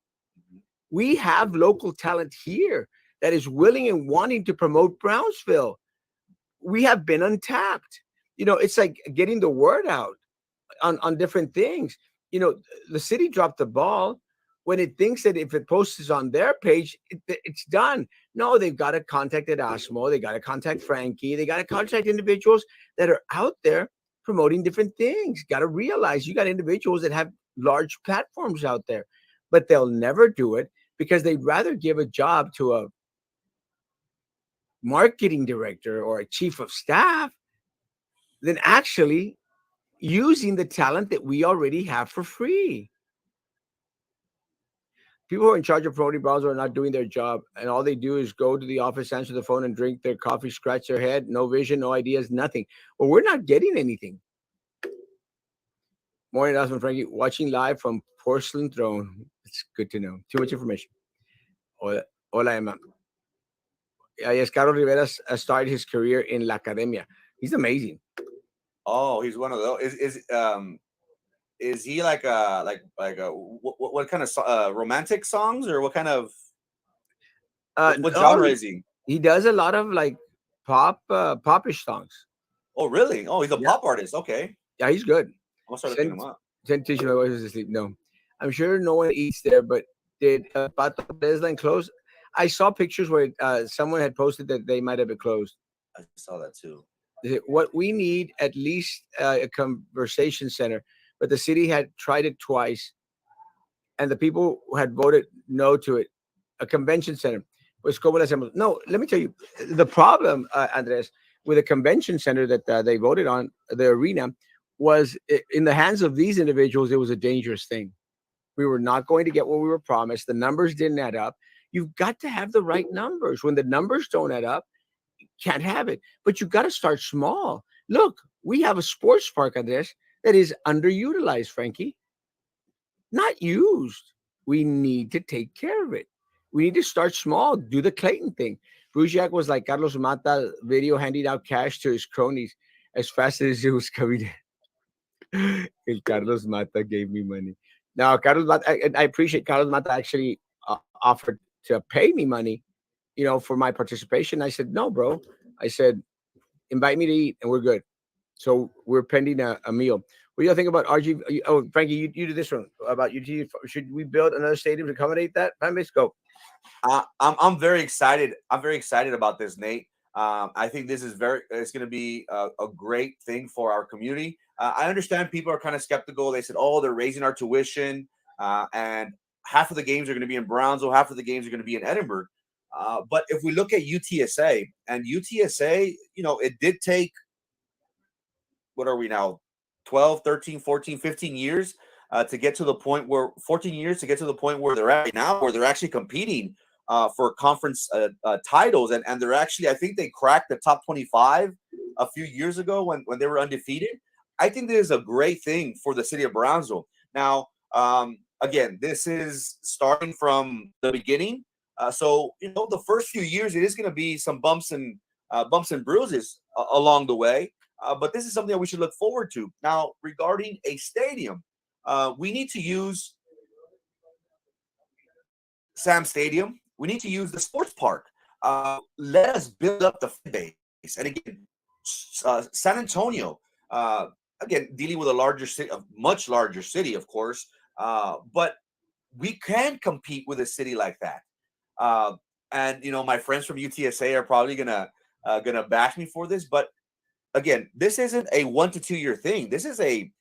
we have local talent here that is willing and wanting to promote Brownsville. We have been untapped. You know, it's like getting the word out on different things. You know, the city dropped the ball when it thinks that if it posts on their page, it's done. No, they've got to contact Erasmo. They got to contact Frankie. They got to contact individuals that are out there promoting different things. Got to realize you got individuals that have large platforms out there, but they'll never do it because they'd rather give a job to a marketing director or a chief of staff than actually using the talent that we already have for free. People who are in charge of promoting Brownsville are not doing their job, and all they do is go to the office, answer the phone, and drink their coffee, scratch their head. No vision, no ideas, nothing. Well, we're not getting anything. Morning, Osman Frankie, watching live from Porcelain Throne. It's good to know. Too much information. Hola, Emma. Yes, Carlos Rivera started his career in La Academia. He's amazing. Oh, he's one of those. Is he like a what kind of romantic songs, or what kind of what genre is he? He does a lot of like popish songs. Oh, really? Oh, he's a pop artist. Okay. Yeah, he's good. I'm gonna start looking him up. Teach my wife is asleep. No, I'm sure no one eats there. But did Pato Desline close? I saw pictures where someone had posted that they might have it closed. I saw that too. What we need at least a conversation center, but the city had tried it twice, and the people had voted no to it. A convention center. No, let me tell you, the problem, Andres, with a convention center that they voted on, the arena, was in the hands of these individuals. It was a dangerous thing. We were not going to get what we were promised. The numbers didn't add up. You've got to have the right numbers. When the numbers don't add up, you can't have it. But you've got to start small. Look, we have a sports park, Andres, that is underutilized, Frankie. Not used. We need to take care of it. We need to start small. Do the Clayton thing. Brugiak was like Carlos Mata video handing out cash to his cronies as fast as it was coming in. El Carlos Mata gave me money. Now, Carlos Mata, I appreciate Carlos Mata actually offered to pay me money, you know, for my participation. I said, no, bro. I said, invite me to eat and we're good. So we're pending a meal. What do you think about RG? Oh, Frankie, you do this one about UT. Should we build another stadium to accommodate that? Let's go. I'm very excited. I'm very excited about this, Nate. I think this is it's going to be a great thing for our community. I understand people are kind of skeptical. They said, oh, they're raising our tuition, and half of the games are going to be in Brownsville, half of the games are going to be in Edinburgh. But if we look at UTSA, and UTSA, you know, it did take, what are we now, 12, 13, 14, 15 years to get to the point where, 14 years to get to the point where they're at now, where they're actually competing for conference titles. And they're actually, I think they cracked the top 25 a few years ago when they were undefeated. I think this is a great thing for the city of Brownsville. Now, again, this is starting from the beginning. So, you know, the first few years, it is going to be some bumps and bruises along the way. But this is something that we should look forward to. Now, regarding a stadium, we need to use Sam Stadium. We need to use the sports park. Let us build up the fan base. And again, San Antonio, again, dealing with a larger city, a much larger city, of course. But we can compete with a city like that. And, you know, my friends from UTSA are probably gonna bash me for this. But again, this isn't a 1 to 2 year thing. This is a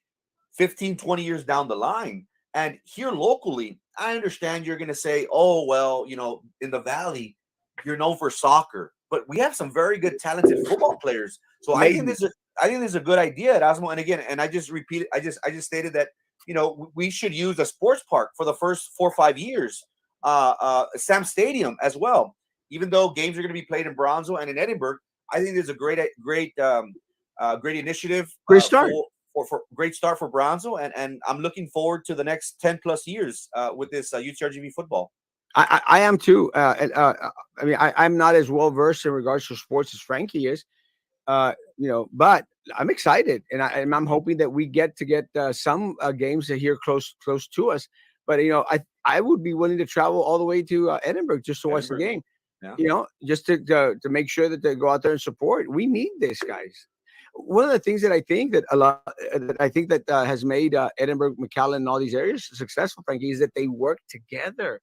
15, 20 years down the line. And here locally, I understand you're going to say, oh, well, you know, in the Valley, you're known for soccer, but we have some very good, talented football players. So I think this is a good idea at Osmo. And again, and I just repeated, I just stated that, you know, we should use a sports park for the first 4 or 5 years, Sam Stadium as well. even though games are going to be played in Brownsville and in Edinburgh, I think there's a great initiative. Great start. For great start for Brownsville, and I'm looking forward to the next 10 plus years with this UTRGV football. I am too. I mean, I'm not as well versed in regards to sports as Frankie is, but I'm excited, and I'm hoping that we get some games here close to us. But I would be willing to travel all the way to Edinburgh just to watch the game. Yeah. Just to make sure that they go out there and support. We need this, guys. One of the things that I think that has made Edinburgh, McAllen, and all these areas successful, Frankie, is that they work together.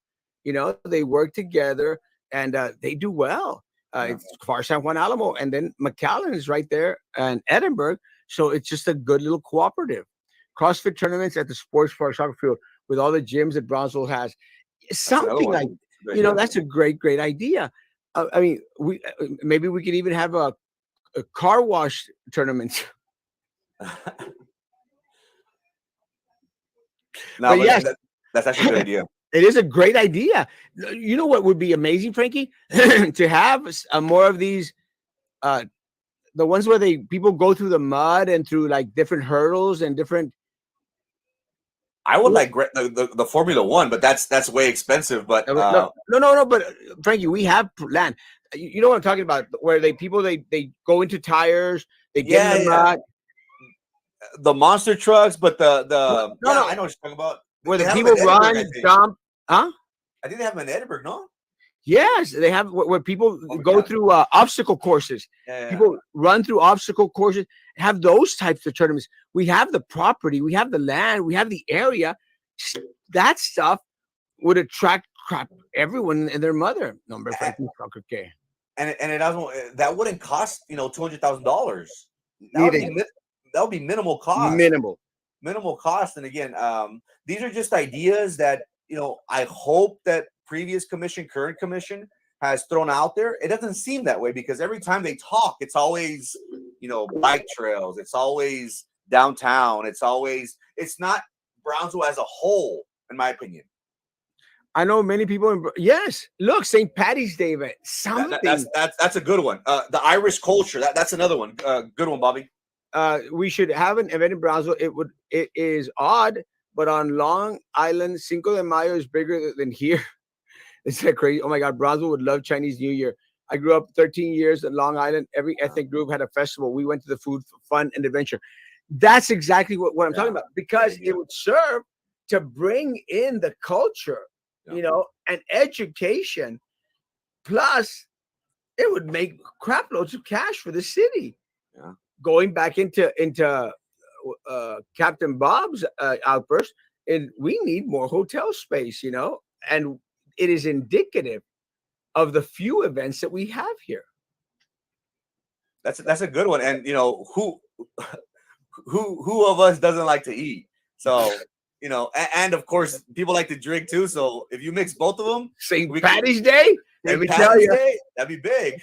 They work together and they do well. It's Far San Juan Alamo, and then McAllen is right there, and Edinburgh. So it's just a good little cooperative. CrossFit tournaments at the Sports Park soccer field with all the gyms that Brownsville has. Something like, that's a great idea. I mean, maybe we could even have a car wash tournament. No, yes, that's actually a good idea. It is a great idea. You know what would be amazing, Frankie? To have more of these, the ones where people go through the mud and through like different hurdles and different. I would like the Formula One, but that's way expensive. But no. But Frankie, we have land. You know what I'm talking about? Where they go into tires, they get in the mud. The monster trucks, but I know what you're talking about. Where the people run, jump. Huh? I think they have them in Edinburgh, no? Yes, they have where people go through obstacle courses. People run through obstacle courses, have those types of tournaments. We have the property, we have the land, we have the area. That stuff would attract everyone and their mother. And it doesn't. That wouldn't cost $200,000. That would be minimal cost. Minimal cost. And again, these are just ideas that I hope that previous commission, current commission has thrown out there. It doesn't seem that way because every time they talk, it's always bike trails. It's always downtown. It's not Brownsville as a whole, in my opinion. I know many people. Yes, look, St. Patty's Day event. Something that's a good one. The Irish culture. That's another one. Good one, Bobby. We should have an event in Brownsville. It is odd, but on Long Island, Cinco de Mayo is bigger than here. It's that crazy. Oh my God, Brownsville would love Chinese New Year. I grew up 13 years in Long Island. Every ethnic group had a festival. We went to the food, fun, and adventure. That's exactly what I'm talking about, because it would serve to bring in the culture, and education. Plus, it would make crap loads of cash for the city. Yeah. Going back into Captain Bob's outburst, and we need more hotel space, and it is indicative of the few events that we have here. That's a good one, and who of us doesn't like to eat? So and of course people like to drink too. So if you mix both of them, St. Patty's Day. Let me tell you, that'd be big.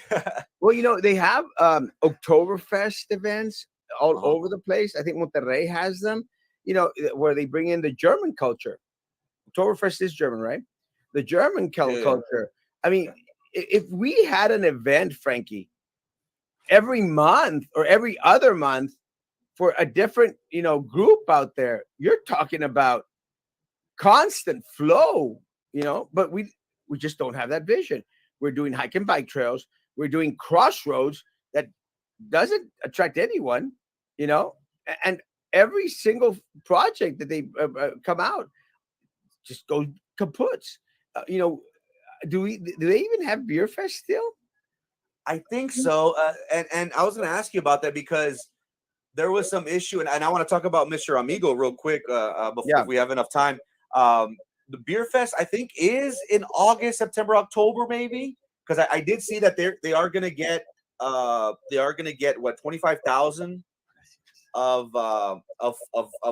Well, they have Oktoberfest events all over the place. I think Monterrey has them, where they bring in the German culture. Oktoberfest is German, right? The German culture. I mean, if we had an event, Frankie, every month or every other month for a different, group out there, you're talking about constant flow, but we just don't have that vision. We're doing hike and bike trails. We're doing crossroads that doesn't attract anyone, and every single project that they come out just goes kaputs. Do they even have Beer Fest still? I think so. And I was going to ask you about that because there was some issue, and I want to talk about Mr. Amigo real quick before we have enough time. The Beer Fest, I think, is in August, September, October, maybe, because I did see that they are going to get what, 25,000 of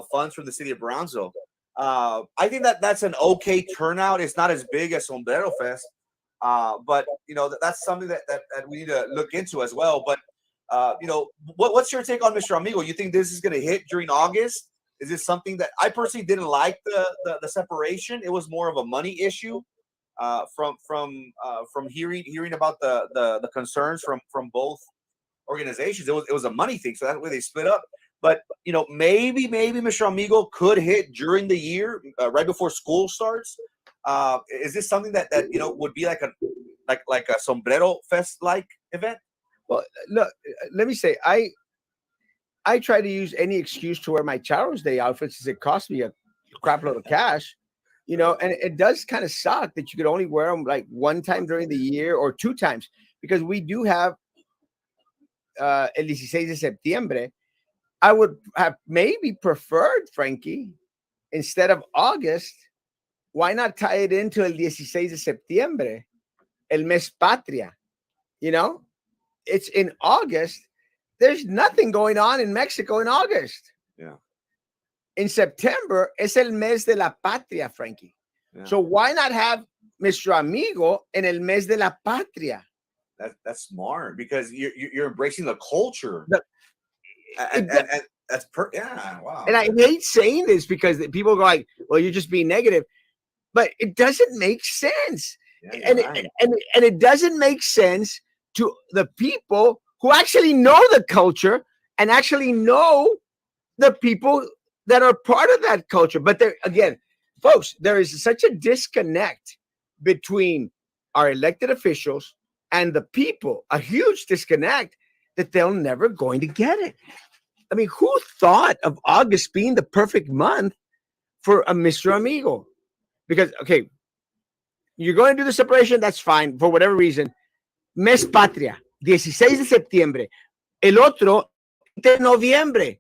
funds from the city of Brownsville. I think that's an okay turnout. It's not as big as Sombrero Fest, but that's something that we need to look into as well. But what's your take on Mr. Amigo? You think this is going to hit during August? Is this something that I personally didn't like the separation? It was more of a money issue. from hearing about the concerns from both organizations. It was a money thing, so that's why they split up. But maybe Mr. Amigo could hit during the year, right before school starts. Is this something that would be like a sombrero fest like event? Well, look, let me say, I try to use any excuse to wear my Charros Day outfits, since it costs me a crap load of cash, and it does kind of suck that you could only wear them like one time during the year or two times, because we do have El 16 de Septiembre. I would have maybe preferred, Frankie, instead of August, why not tie it into El 16 de Septiembre, El Mes Patria? It's in August. There's nothing going on in Mexico in August. Yeah. In September, es el mes de la patria, Frankie. Yeah. So why not have Mr. Amigo en el mes de la patria? That's smart, because you're embracing the culture. And that's wow. And I hate saying this because people go like, well, you're just being negative, but it doesn't make sense. Yeah, and it doesn't make sense to the people who actually know the culture and actually know the people that are part of that culture. But there, again, folks, there is such a disconnect between our elected officials and the people, a huge disconnect, that they're never going to get it. I mean, who thought of August being the perfect month for a Mr. Amigo? Because, okay, you're going to do the separation, that's fine, for whatever reason. Mes Patria, 16 de septiembre. El otro, de noviembre.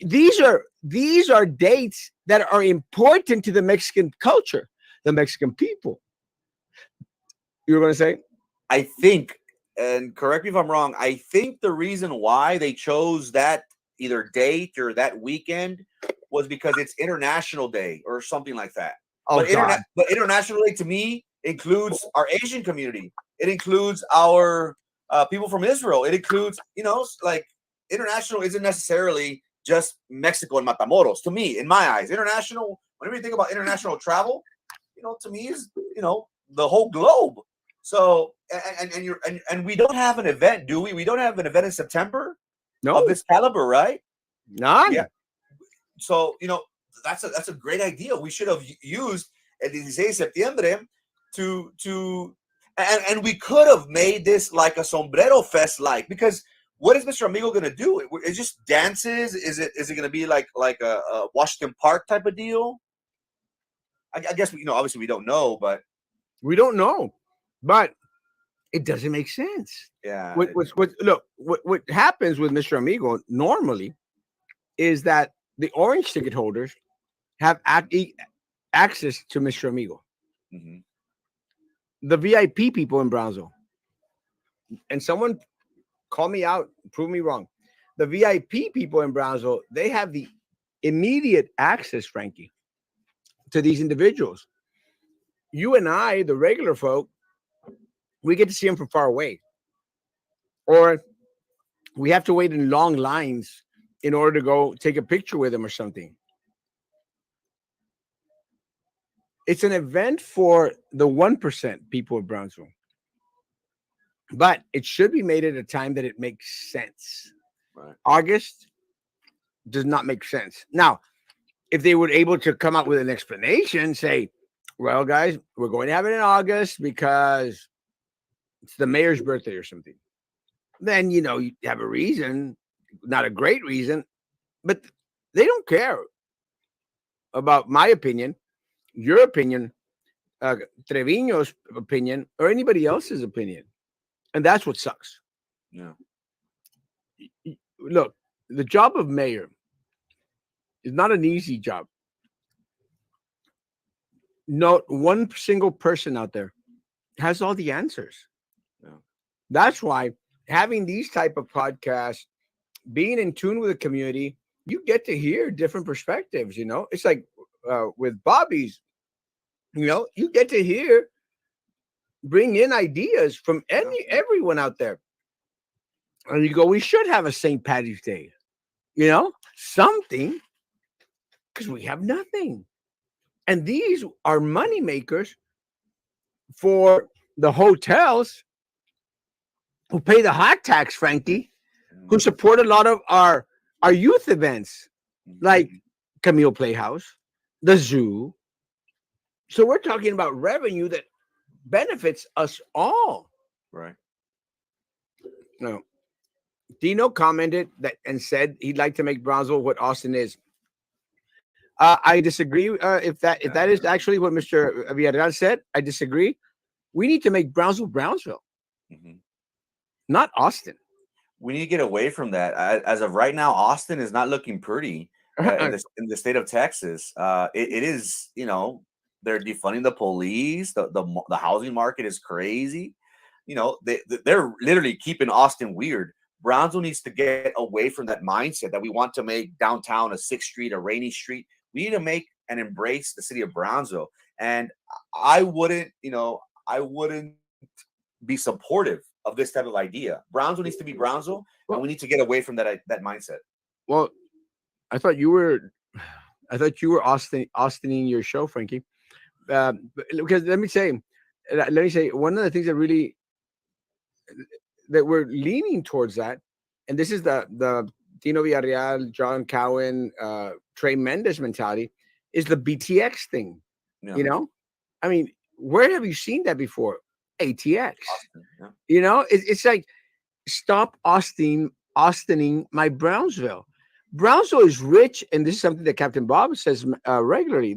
These are dates that are important to the Mexican culture, the Mexican people. You were going to say? I think, and correct me if I'm wrong, I think the reason why they chose that either date or that weekend was because it's International Day or something like that. Oh, but International Day to me includes our Asian community. It includes our people from Israel. It includes, like, international isn't necessarily just Mexico and Matamoros. To me, in my eyes, international, whenever you think about international travel, to me is, the whole globe. So, and we don't have an event, do we? We don't have an event in September of this caliber, right? None. Yeah. So, that's a great idea. We should have used El 16 de Septiembre and we could have made this like a sombrero fest, because what is Mr. Amigo going to do? It's just dances. Is it going to be like a Washington Park type of deal? I guess obviously we don't know, but we don't know, but it doesn't make sense. Yeah. What happens with Mr. Amigo normally is that the orange ticket holders have access to Mr. Amigo. Mm-hmm. The VIP people in Brownsville, and someone call me out, prove me wrong. The VIP people in Brownsville, they have the immediate access, Frankie, to these individuals. You and I, the regular folk, we get to see them from far away, or we have to wait in long lines in order to go take a picture with them or something. It's an event for the 1% people of Brownsville, but it should be made at a time that it makes sense. Right. August does not make sense. Now, if they were able to come out with an explanation, say, well, guys, we're going to have it in August because it's the mayor's birthday or something, then, you have a reason, not a great reason, but they don't care about my opinion, your opinion, Trevino's opinion, or anybody else's opinion. And that's what sucks. Yeah. Look, the job of mayor is not an easy job. Not one single person out there has all the answers. Yeah. That's why having these type of podcasts, being in tune with the community, you get to hear different perspectives. It's like with Bobby's, you get to bring in ideas from everyone out there. And you go, we should have a St. Paddy's Day, something, because we have nothing. And these are money makers for the hotels who pay the hot tax, Frankie, who support a lot of our youth events like Camille Playhouse, the zoo. So we're talking about revenue that benefits us all. Right. No. Dino commented that and said he'd like to make Brownsville what Austin is. I disagree. If that is actually what Mr. Villarreal said, I disagree. We need to make Brownsville, not Austin. We need to get away from that. As of right now, Austin is not looking pretty in the state of Texas. It is, they're defunding the police. The housing market is crazy. They're literally keeping Austin weird. Brownsville needs to get away from that mindset that we want to make downtown a 6th Street, a Rainy Street. We need to make and embrace the city of Brownsville. And I wouldn't be supportive of this type of idea. Brownsville needs to be Brownsville, and we need to get away from that mindset. Well, I thought you were Austining your show, Frankie. Because let me say, one of the things that we're leaning towards that, and this is the Dino Villarreal, John Cowan, Trey Mendes mentality, is the BTX thing. Yeah. I mean, where have you seen that before? ATX. Austin, yeah. It's like, stop Austining my Brownsville. Brownsville is rich, and this is something that Captain Bob says regularly.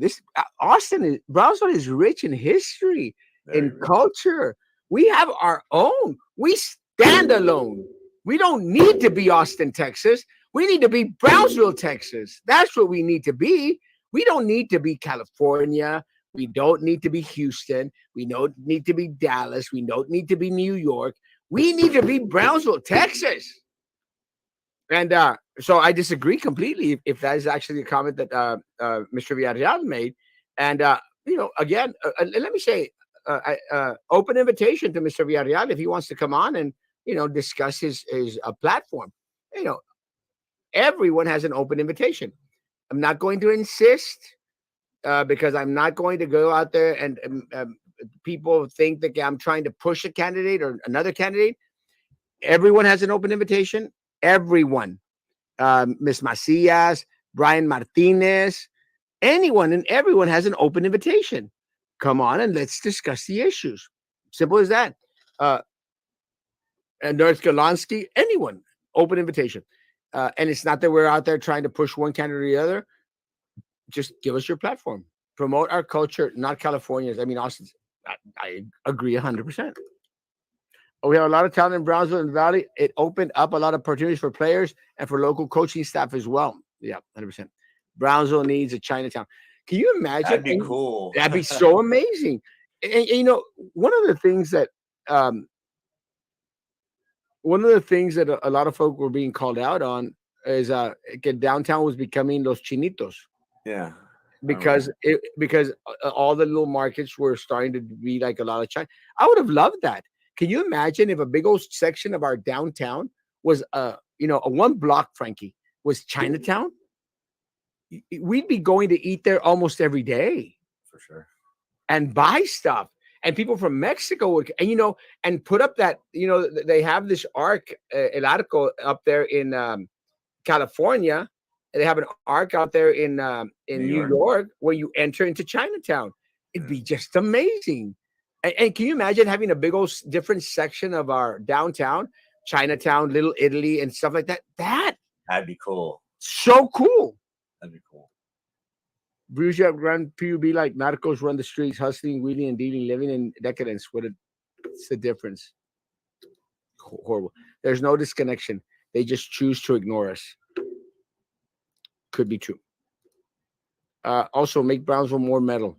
Brownsville is rich in history, in culture. We have our own. We stand alone. We don't need to be Austin, Texas. We need to be Brownsville, Texas. That's what we need to be. We don't need to be California. We don't need to be Houston. We don't need to be Dallas. We don't need to be New York. We need to be Brownsville, Texas. And so I disagree completely if that is actually a comment that Mr. Villarreal made. And, again, let me say, open invitation to Mr. Villarreal if he wants to come on and, discuss his platform. Everyone has an open invitation. I'm not going to insist because I'm not going to go out there and people think that I'm trying to push a candidate or another candidate. Everyone has an open invitation. Everyone. Ms. Macias, Brian Martinez, anyone and everyone has an open invitation. Come on and let's discuss the issues. Simple as that. And North Golonsky, anyone, open invitation. And it's not that we're out there trying to push one candidate or the other. Just give us your platform. Promote our culture, not California's. I mean, Austin's. I agree 100%. We have a lot of talent in Brownsville and Valley. It opened up a lot of opportunities for players and for local coaching staff as well. Yeah, 100%. Brownsville needs a Chinatown. Can you imagine? That'd be cool. That'd be so amazing. And one of the things that a lot of folk were being called out on is downtown was becoming Los Chinitos. Yeah. Because all the little markets were starting to be like a lot of China. I would have loved that. Can you imagine if a big old section of our downtown was a 1 block, Frankie, was Chinatown? We'd be going to eat there almost every day. For sure. And buy stuff. And people from Mexico would, and put up that, they have this arc, El Arco up there in California. They have an arc out there in New York where you enter into Chinatown. It'd be just amazing. And can you imagine having a big old different section of our downtown, Chinatown, Little Italy, and stuff like that? That'd be cool. So cool. That'd be cool. Bruce Grand PUB like narcos run the streets, hustling, wheeling, and dealing, living in decadence. What's the difference? Horrible. There's no disconnection. They just choose to ignore us. Could be true. Also, make Brownsville more metal.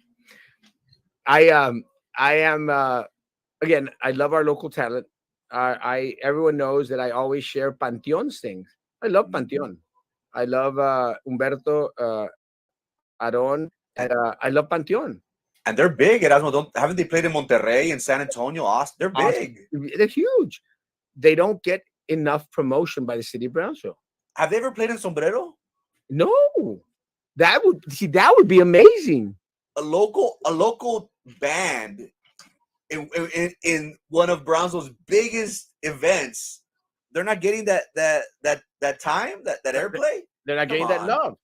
I am again. I love our local talent. Everyone knows that I always share Panteon's things. I love Panteon. I love Humberto, Aron, and I love Panteon. And they're big. Haven't they played in Monterrey and San Antonio, Austin? They're big. They're huge. They don't get enough promotion by the city of Brownsville. Have they ever played in Sombrero? No. That would be amazing. A local band in one of Brownsville's biggest events, they're not getting that time, that airplay. They're not getting that love.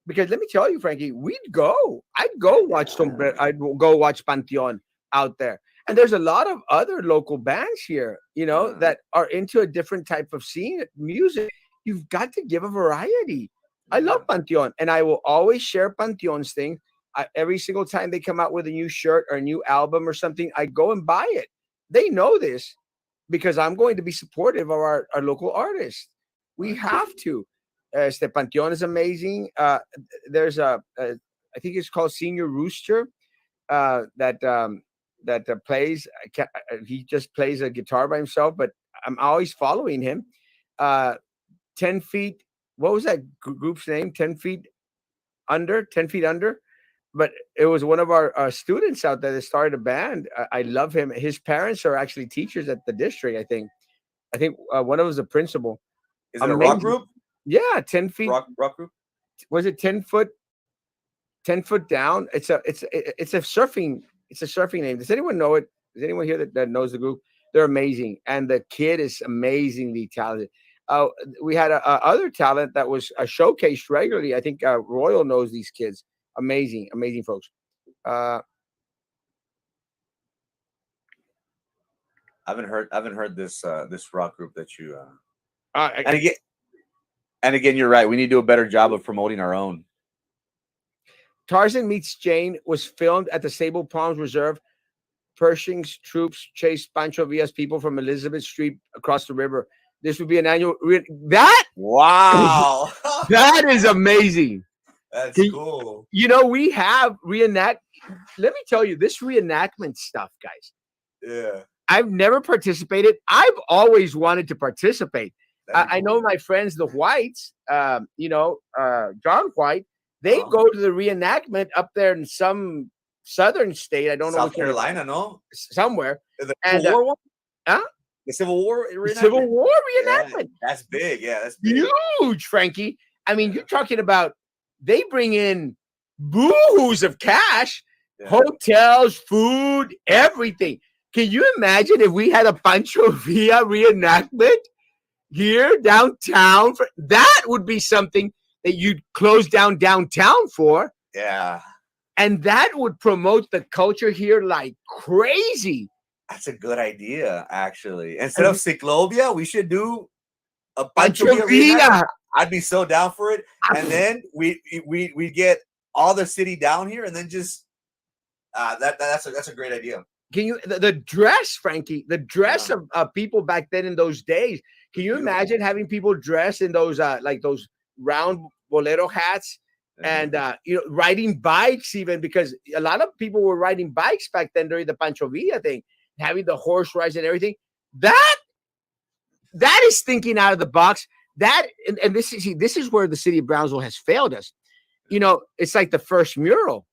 Because let me tell you, Frankie, I'd go watch Panteon out there. And there's a lot of other local bands here, that are into a different type of scene music. You've got to give a variety. I love Panteon, and I will always share Panteon's thing. Every single time they come out with a new shirt or a new album or something, I go and buy it. They know this because I'm going to be supportive of our local artists. We have to. Panteon is amazing. There's I think it's called Senior Rooster, that plays. He just plays a guitar by himself, but I'm always following him. 10 feet. What was that group's name? 10 feet under. But it was one of our students out there that started a band. I love him. His parents are actually teachers at the district. I think one of them is a principal. Is it a rock group? Yeah, 10 feet. Rock group. Was it 10 foot? 10 foot down. It's a surfing name. Does anyone know it? Does anyone here that knows the group? They're amazing, and the kid is amazingly talented. We had other talent that was showcased regularly. I think Royal knows these kids. Amazing folks. I haven't heard this rock group that you. And again, you're right. We need to do a better job of promoting our own. Tarzan Meets Jane was filmed at the Sable Palms Reserve. Pershing's troops chased Pancho Villa's people from Elizabeth Street across the river. This would be an annual. Wow, that is amazing. That's cool. We have reenact. Let me tell you, this reenactment stuff, guys. Yeah. I've never participated. I've always wanted to participate. I know my friends, the Whites, John White, they go to the reenactment up there in some southern state. I don't know. South Carolina, no? Somewhere. The Civil War one? Huh? The Civil War reenactment? Civil War reenactment. Yeah, that's big. Yeah, that's big. Huge, Frankie. I mean, you're talking about they bring in boohoo's of cash, hotels, food, everything. Can you imagine if we had a Pancho Villa reenactment here downtown? That would be something that you'd close down downtown for. Yeah. And that would promote the culture here like crazy. That's a good idea, actually. Instead of Ciclovia, we should do a Pancho Villa. I'd be so down for it. And then we get all the city down here, and then just that's a great idea. Can you the dress, Frankie? The dress of people back then in those days. Can you imagine having people dressed in those like those round bolero hats and riding bikes, even because a lot of people were riding bikes back then during the Pancho Villa thing, having the horse rides and everything. That is thinking out of the box. That and this is where the city of Brownsville has failed us. It's like the first mural,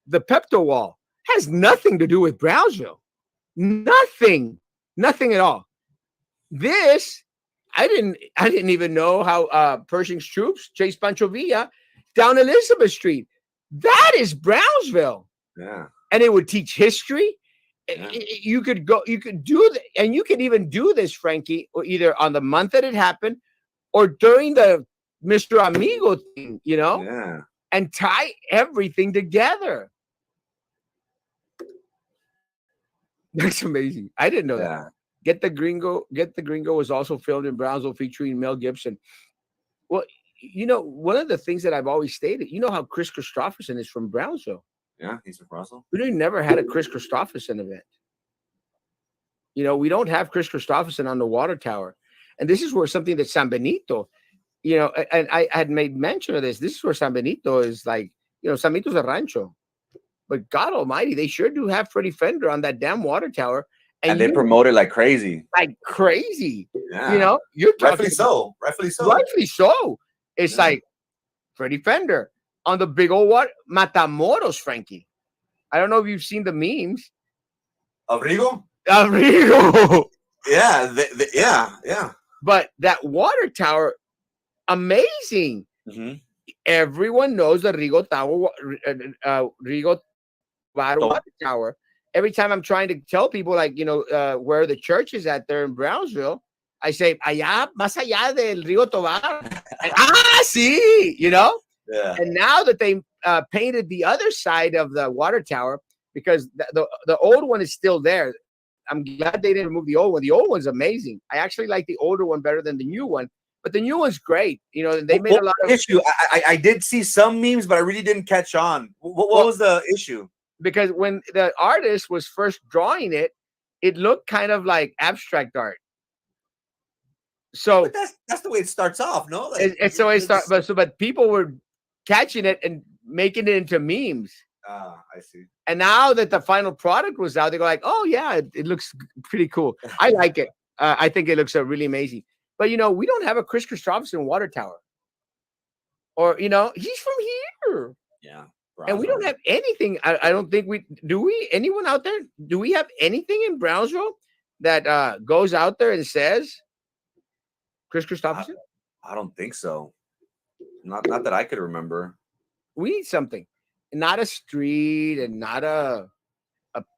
the Pepto wall. Has nothing to do with Brownsville. Nothing at all. This, I didn't even know how Pershing's troops chased Pancho Villa down Elizabeth Street. That is Brownsville. Yeah. And it would teach history. Yeah. You could do that, and you could even do this, Frankie, or either on the month that it happened or during the Mr. Amigo thing, Yeah. And tie everything together. That's amazing. I didn't know that. Get the Gringo was also filmed in Brownsville featuring Mel Gibson. Well, one of the things that I've always stated, how Chris Christopherson is from Brownsville. Yeah, he's from Brownsville. We never had a Chris Christopherson event. We don't have Chris Christopherson on the water tower. And this is where something that San Benito, and I had made mention of this. This is where San Benito is like, San Benito's a rancho. But God Almighty, they sure do have Freddie Fender on that damn water tower, and they promote it like crazy. Yeah. You're talking rightfully so. It's like Freddie Fender on the big old Matamoros, Frankie. I don't know if you've seen the memes. Abrigo. Yeah, yeah. But that water tower, amazing. Mm-hmm. Everyone knows the Rigo Tower. Water tower, every time I'm trying to tell people, like, where the church is at there in Brownsville, I say, allá, más allá del Río Tobar. And, sí, Yeah. And now that they painted the other side of the water tower, because the old one is still there. I'm glad they didn't remove the old one. The old one's amazing. I actually like the older one better than the new one, but the new one's great. They made a lot of issue. I did see some memes, but I really didn't catch on. What was the issue? Because when the artist was first drawing it, it looked kind of like abstract art. So but that's the way it starts off, no? Like, so it starts, but people were catching it and making it into memes. I see. And now that the final product was out, they go like, "Oh yeah, it looks pretty cool. I like it. I think it looks really amazing." But we don't have a Chris Christopherson water tower, or he's from here. Yeah. And we don't have anything. I don't think do. We anyone out there? Do we have anything in Brownsville that goes out there and says Chris Christopherson? I don't think so. Not that I could remember. We need something, not a street and not a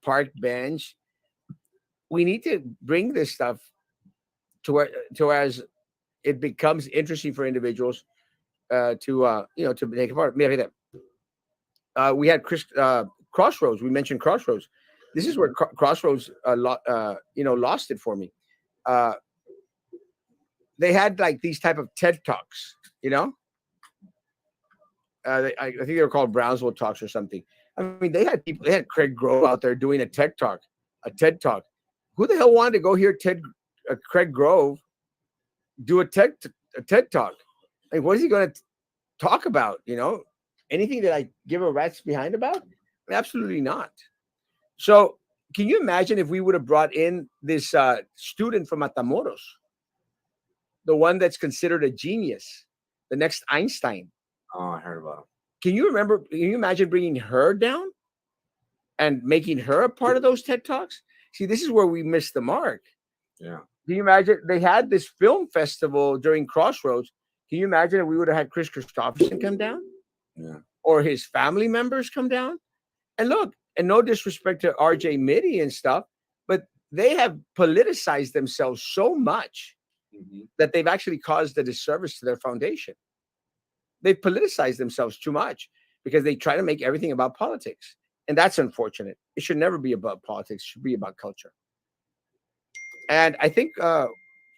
park bench. We need to bring this stuff to as it becomes interesting for individuals to take part. We had Crossroads. We mentioned Crossroads. This is where Crossroads lost it for me. They had like these type of TED Talks, I think they were called Brownsville Talks or something. I mean, they had Craig Grove out there doing a TED Talk. Who the hell wanted to go hear Craig Grove do a TED Talk? Like, what is he going to talk about? Anything that I give a rat's behind about? Absolutely not. So can you imagine if we would have brought in this student from Matamoros, the one that's considered a genius, the next Einstein? Oh, I heard about him. Can you imagine bringing her down and making her a part of those TED Talks? See, this is where we missed the mark. Yeah. Can you imagine? They had this film festival during Crossroads. Can you imagine if we would have had Chris Christopherson come down? Yeah. Or his family members come down? And look, and no disrespect to RJ Mitty and stuff, but they have politicized themselves so much that they've actually caused a disservice to their foundation. They've politicized themselves too much because they try to make everything about politics. And that's unfortunate. It should never be about politics. It should be about culture. And I think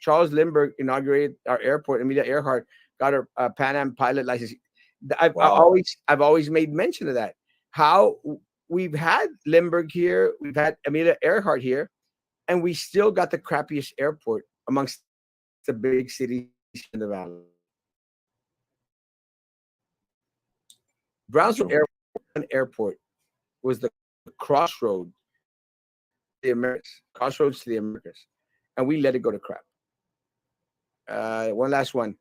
Charles Lindbergh inaugurated our airport. Amelia Earhart got her Pan Am pilot license. I've always made mention of that. How we've had Lindbergh here, we've had Amelia Earhart here, and we still got the crappiest airport amongst the big cities in the valley. Brownsville Airport was the crossroads to the Americas, and we let it go to crap. One last one.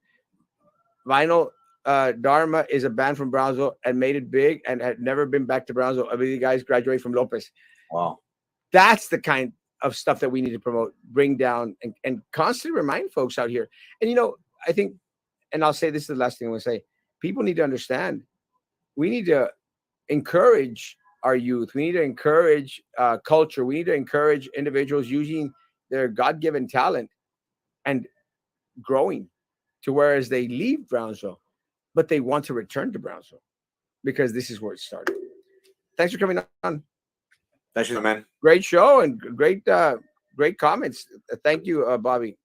Vinyl Dharma is a band from Brownsville and made it big and had never been back to Brownsville. I mean, you guys graduate from Lopez. Wow. That's the kind of stuff that we need to promote, bring down, and constantly remind folks out here. And, I think, and I'll say this is the last thing I'm going to say, people need to understand, we need to encourage our youth. We need to encourage culture. We need to encourage individuals using their God-given talent and growing to whereas they leave Brownsville, but they want to return to Brownsville because this is where it started. Thanks for coming on. Thanks, man. Great show and great comments. Thank you, Bobby.